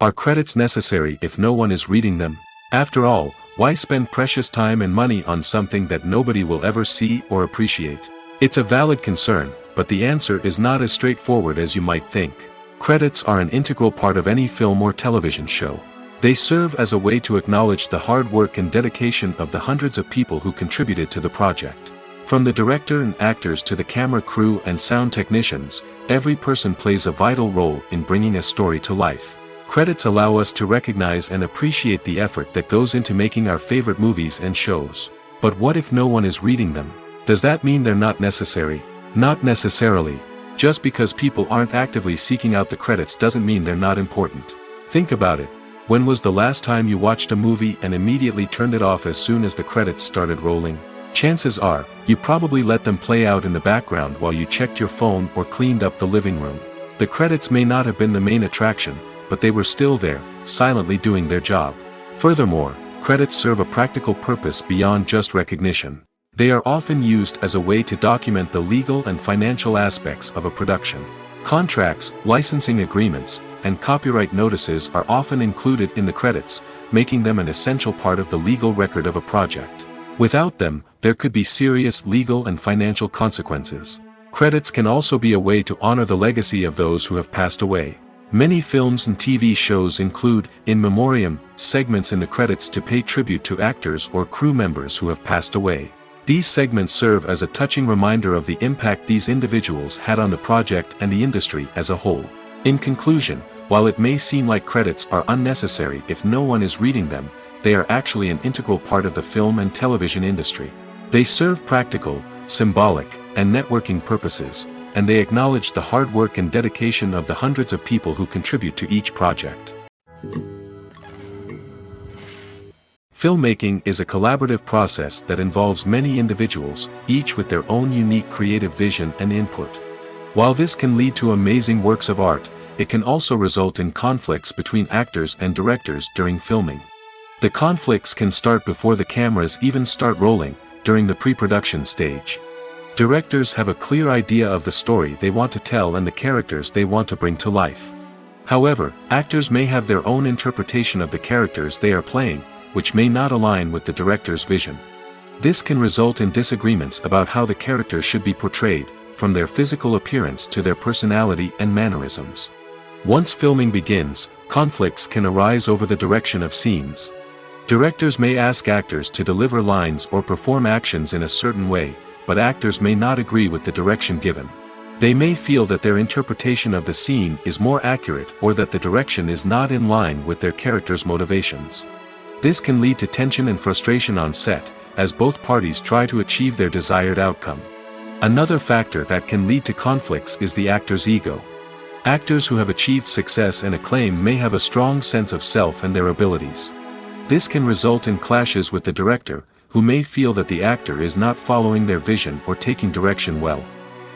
Are credits necessary if no one is reading them? After all, why spend precious time and money on something that nobody will ever see or appreciate? It's a valid concern, but the answer is not as straightforward as you might think. Credits are an integral part of any film or television show. They serve as a way to acknowledge the hard work and dedication of the hundreds of people who contributed to the project. From the director and actors to the camera crew and sound technicians, every person plays a vital role in bringing a story to life. Credits allow us to recognize and appreciate the effort that goes into making our favorite movies and shows. But what if no one is reading them? Does that mean they're not necessary? Not necessarily. Just because people aren't actively seeking out the credits doesn't mean they're not important. Think about it. When was the last time you watched a movie and immediately turned it off as soon as the credits started rolling? Chances are, you probably let them play out in the background while you checked your phone or cleaned up the living room. The credits may not have been the main attraction, but they were still there, silently doing their job. Furthermore, credits serve a practical purpose beyond just recognition. They are often used as a way to document the legal and financial aspects of a production. Contracts, licensing agreements, and copyright notices are often included in the credits, making them an essential part of the legal record of a project. Without them, there could be serious legal and financial consequences. Credits can also be a way to honor the legacy of those who have passed away. Many films and TV shows include, in memoriam, segments in the credits to pay tribute to actors or crew members who have passed away. These segments serve as a touching reminder of the impact these individuals had on the project and the industry as a whole. In conclusion, while it may seem like credits are unnecessary if no one is reading them, they are actually an integral part of the film and television industry. They serve practical, symbolic, and networking purposes, and they acknowledge the hard work and dedication of the hundreds of people who contribute to each project. Filmmaking is a collaborative process that involves many individuals, each with their own unique creative vision and input. While this can lead to amazing works of art, it can also result in conflicts between actors and directors during filming. The conflicts can start before the cameras even start rolling, during the pre-production stage. Directors have a clear idea of the story they want to tell and the characters they want to bring to life. However, actors may have their own interpretation of the characters they are playing, which may not align with the director's vision. This can result in disagreements about how the characters should be portrayed, from their physical appearance to their personality and mannerisms. Once filming begins, conflicts can arise over the direction of scenes. Directors may ask actors to deliver lines or perform actions in a certain way, but actors may not agree with the direction given. They may feel that their interpretation of the scene is more accurate or that the direction is not in line with their character's motivations. This can lead to tension and frustration on set, as both parties try to achieve their desired outcome. Another factor that can lead to conflicts is the actor's ego. Actors who have achieved success and acclaim may have a strong sense of self and their abilities. This can result in clashes with the director, who may feel that the actor is not following their vision or taking direction well.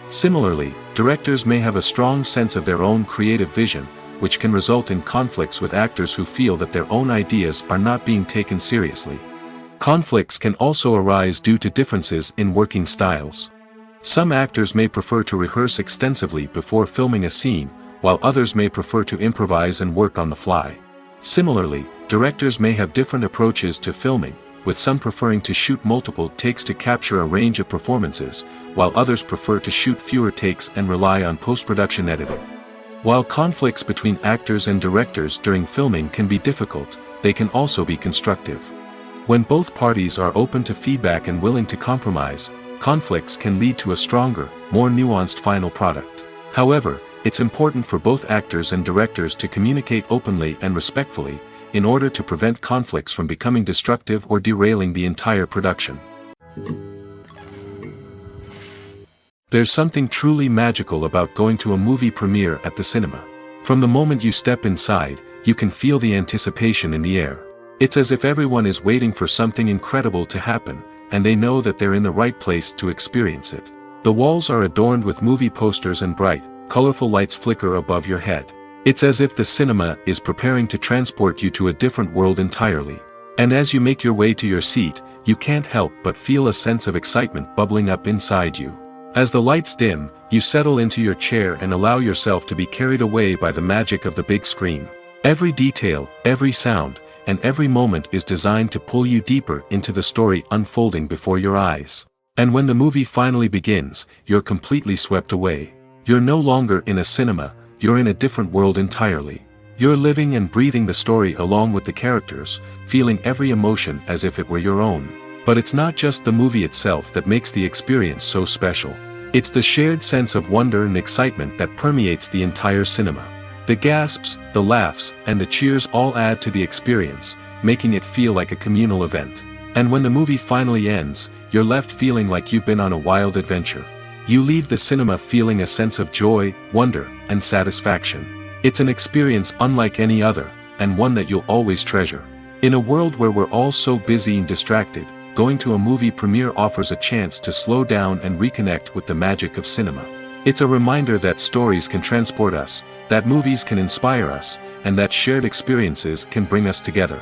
Similarly, directors may have a strong sense of their own creative vision, which can result in conflicts with actors who feel that their own ideas are not being taken seriously. Conflicts can also arise due to differences in working styles. Some actors may prefer to rehearse extensively before filming a scene, while others may prefer to improvise and work on the fly. Similarly, directors may have different approaches to filming, with some preferring to shoot multiple takes to capture a range of performances, while others prefer to shoot fewer takes and rely on post-production editing. While conflicts between actors and directors during filming can be difficult, they can also be constructive. When both parties are open to feedback and willing to compromise, conflicts can lead to a stronger, more nuanced final product. However, it's important for both actors and directors to communicate openly and respectfully, in order to prevent conflicts from becoming destructive or derailing the entire production. There's something truly magical about going to a movie premiere at the cinema. From the moment you step inside, you can feel the anticipation in the air. It's as if everyone is waiting for something incredible to happen, and they know that they're in the right place to experience it. The walls are adorned with movie posters and bright, colorful lights flicker above your head. It's as if the cinema is preparing to transport you to a different world entirely. And as you make your way to your seat, you can't help but feel a sense of excitement bubbling up inside you. As the lights dim, you settle into your chair and allow yourself to be carried away by the magic of the big screen. Every detail, every sound, and every moment is designed to pull you deeper into the story unfolding before your eyes. And when the movie finally begins, you're completely swept away. You're no longer in a cinema, you're in a different world entirely. You're living and breathing the story along with the characters, feeling every emotion as if it were your own. But it's not just the movie itself that makes the experience so special. It's the shared sense of wonder and excitement that permeates the entire cinema. The gasps, the laughs, and the cheers all add to the experience, making it feel like a communal event. And when the movie finally ends, you're left feeling like you've been on a wild adventure. You leave the cinema feeling a sense of joy, wonder, and satisfaction. It's an experience unlike any other, and one that you'll always treasure. In a world where we're all so busy and distracted, going to a movie premiere offers a chance to slow down and reconnect with the magic of cinema. It's a reminder that stories can transport us, that movies can inspire us, and that shared experiences can bring us together.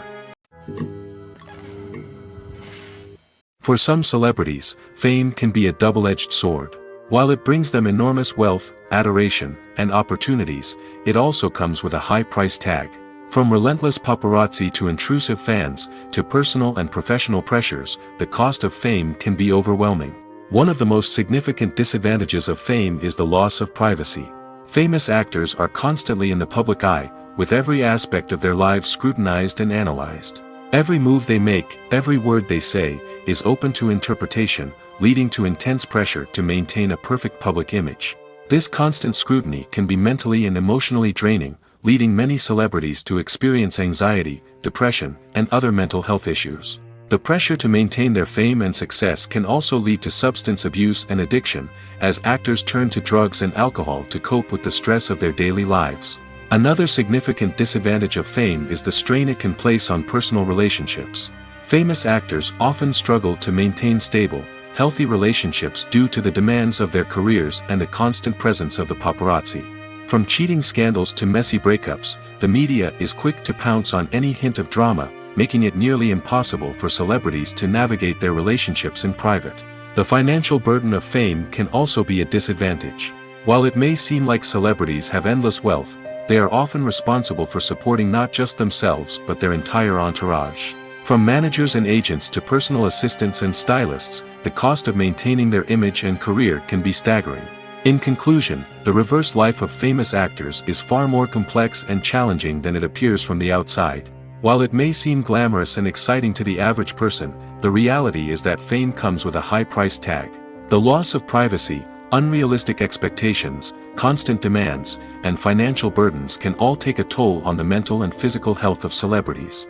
For some celebrities, fame can be a double-edged sword. While it brings them enormous wealth, adoration, and opportunities, it also comes with a high price tag. From relentless paparazzi to intrusive fans, to personal and professional pressures, the cost of fame can be overwhelming. One of the most significant disadvantages of fame is the loss of privacy. Famous actors are constantly in the public eye, with every aspect of their lives scrutinized and analyzed. Every move they make, every word they say, is open to interpretation, leading to intense pressure to maintain a perfect public image. This constant scrutiny can be mentally and emotionally draining, leading many celebrities to experience anxiety, depression, and other mental health issues. The pressure to maintain their fame and success can also lead to substance abuse and addiction, as actors turn to drugs and alcohol to cope with the stress of their daily lives. Another significant disadvantage of fame is the strain it can place on personal relationships. Famous actors often struggle to maintain stable, healthy relationships due to the demands of their careers and the constant presence of the paparazzi. From cheating scandals to messy breakups, the media is quick to pounce on any hint of drama, making it nearly impossible for celebrities to navigate their relationships in private. The financial burden of fame can also be a disadvantage. While it may seem like celebrities have endless wealth, they are often responsible for supporting not just themselves but their entire entourage. From managers and agents to personal assistants and stylists, the cost of maintaining their image and career can be staggering. In conclusion, the reverse life of famous actors is far more complex and challenging than it appears from the outside. While it may seem glamorous and exciting to the average person, the reality is that fame comes with a high price tag. The loss of privacy, unrealistic expectations, constant demands, and financial burdens can all take a toll on the mental and physical health of celebrities.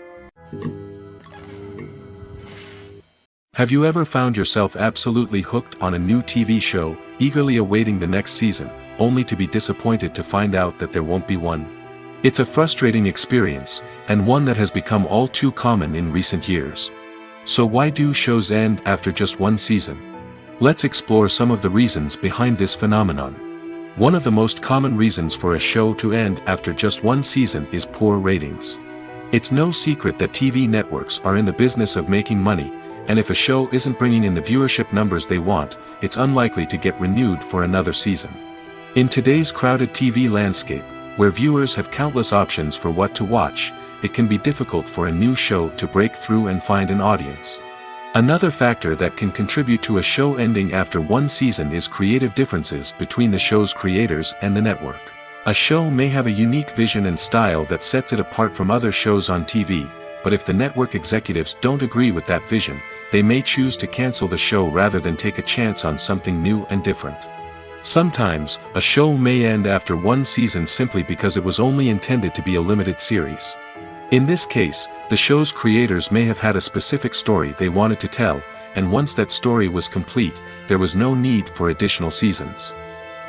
Have you ever found yourself absolutely hooked on a new TV show, eagerly awaiting the next season, only to be disappointed to find out that there won't be one? It's a frustrating experience, and one that has become all too common in recent years. So why do shows end after just one season? Let's explore some of the reasons behind this phenomenon. One of the most common reasons for a show to end after just one season is poor ratings. It's no secret that TV networks are in the business of making money, and if a show isn't bringing in the viewership numbers they want, it's unlikely to get renewed for another season. In today's crowded TV landscape, where viewers have countless options for what to watch, it can be difficult for a new show to break through and find an audience. Another factor that can contribute to a show ending after one season is creative differences between the show's creators and the network. A show may have a unique vision and style that sets it apart from other shows on TV, but if the network executives don't agree with that vision, they may choose to cancel the show rather than take a chance on something new and different. Sometimes, a show may end after one season simply because it was only intended to be a limited series. In this case, the show's creators may have had a specific story they wanted to tell, and once that story was complete, there was no need for additional seasons.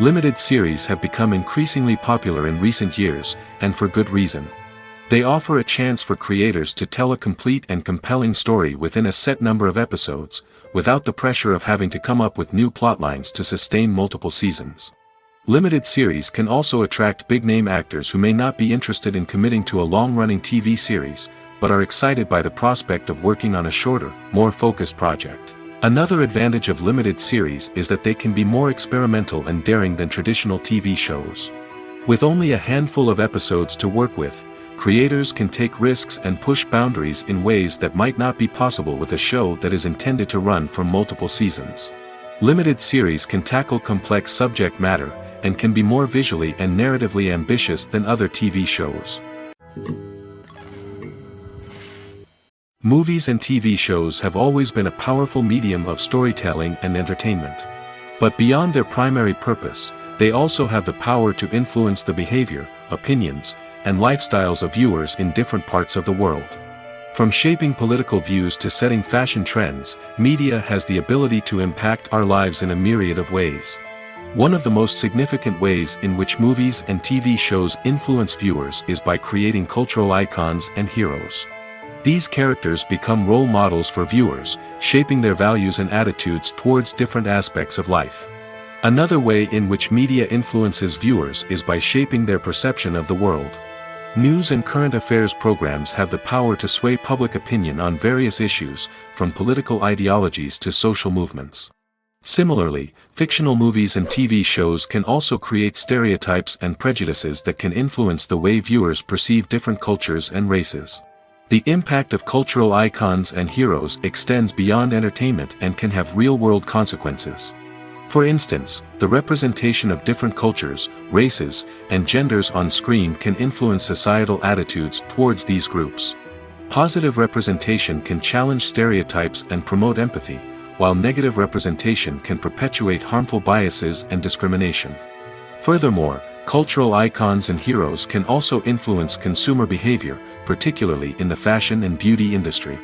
Limited series have become increasingly popular in recent years, and for good reason. They offer a chance for creators to tell a complete and compelling story within a set number of episodes, without the pressure of having to come up with new plotlines to sustain multiple seasons. Limited series can also attract big-name actors who may not be interested in committing to a long-running TV series, but are excited by the prospect of working on a shorter, more focused project. Another advantage of limited series is that they can be more experimental and daring than traditional TV shows. With only a handful of episodes to work with, creators can take risks and push boundaries in ways that might not be possible with a show that is intended to run for multiple seasons. Limited series can tackle complex subject matter, and can be more visually and narratively ambitious than other TV shows. Movies and TV shows have always been a powerful medium of storytelling and entertainment. But beyond their primary purpose, they also have the power to influence the behavior, opinions, and lifestyles of viewers in different parts of the world. From shaping political views to setting fashion trends, media has the ability to impact our lives in a myriad of ways. One of the most significant ways in which movies and TV shows influence viewers is by creating cultural icons and heroes. These characters become role models for viewers, shaping their values and attitudes towards different aspects of life. Another way in which media influences viewers is by shaping their perception of the world. News and current affairs programs have the power to sway public opinion on various issues, from political ideologies to social movements. Similarly, fictional movies and TV shows can also create stereotypes and prejudices that can influence the way viewers perceive different cultures and races. The impact of cultural icons and heroes extends beyond entertainment and can have real-world consequences. For instance, the representation of different cultures, races, and genders on screen can influence societal attitudes towards these groups. Positive representation can challenge stereotypes and promote empathy, while negative representation can perpetuate harmful biases and discrimination. Furthermore, cultural icons and heroes can also influence consumer behavior, particularly in the fashion and beauty industry.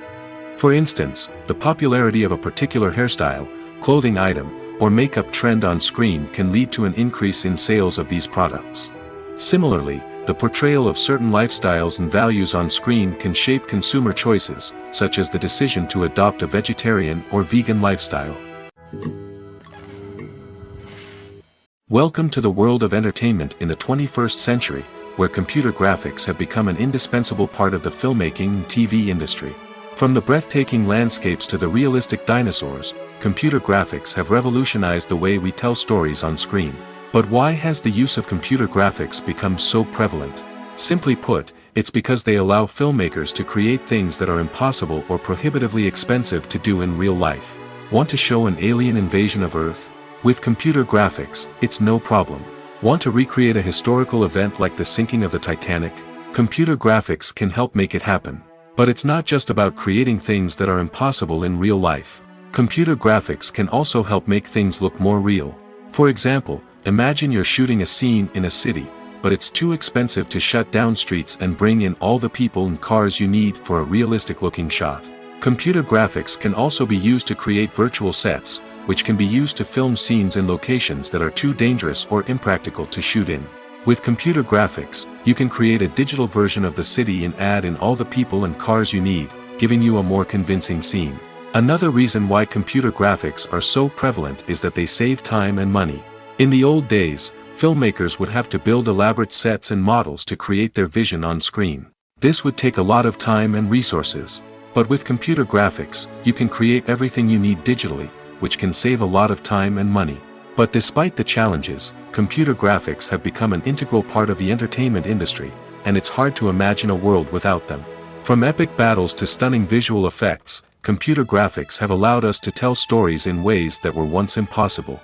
For instance, the popularity of a particular hairstyle, clothing item, or makeup trend on screen can lead to an increase in sales of these products. Similarly, the portrayal of certain lifestyles and values on screen can shape consumer choices, such as the decision to adopt a vegetarian or vegan lifestyle. Welcome to the world of entertainment in the 21st century, where computer graphics have become an indispensable part of the filmmaking and TV industry. From the breathtaking landscapes to the realistic dinosaurs, computer graphics have revolutionized the way we tell stories on screen. But why has the use of computer graphics become so prevalent? Simply put, it's because they allow filmmakers to create things that are impossible or prohibitively expensive to do in real life. Want to show an alien invasion of Earth? With computer graphics, it's no problem. Want to recreate a historical event like the sinking of the Titanic? Computer graphics can help make it happen. But it's not just about creating things that are impossible in real life. Computer graphics can also help make things look more real. For example, imagine you're shooting a scene in a city, but it's too expensive to shut down streets and bring in all the people and cars you need for a realistic-looking shot. Computer graphics can also be used to create virtual sets, which can be used to film scenes in locations that are too dangerous or impractical to shoot in. With computer graphics, you can create a digital version of the city and add in all the people and cars you need, giving you a more convincing scene. Another reason why computer graphics are so prevalent is that they save time and money. In the old days, filmmakers would have to build elaborate sets and models to create their vision on screen. This would take a lot of time and resources. But with computer graphics, you can create everything you need digitally, which can save a lot of time and money. But despite the challenges, computer graphics have become an integral part of the entertainment industry, and it's hard to imagine a world without them. From epic battles to stunning visual effects, computer graphics have allowed us to tell stories in ways that were once impossible.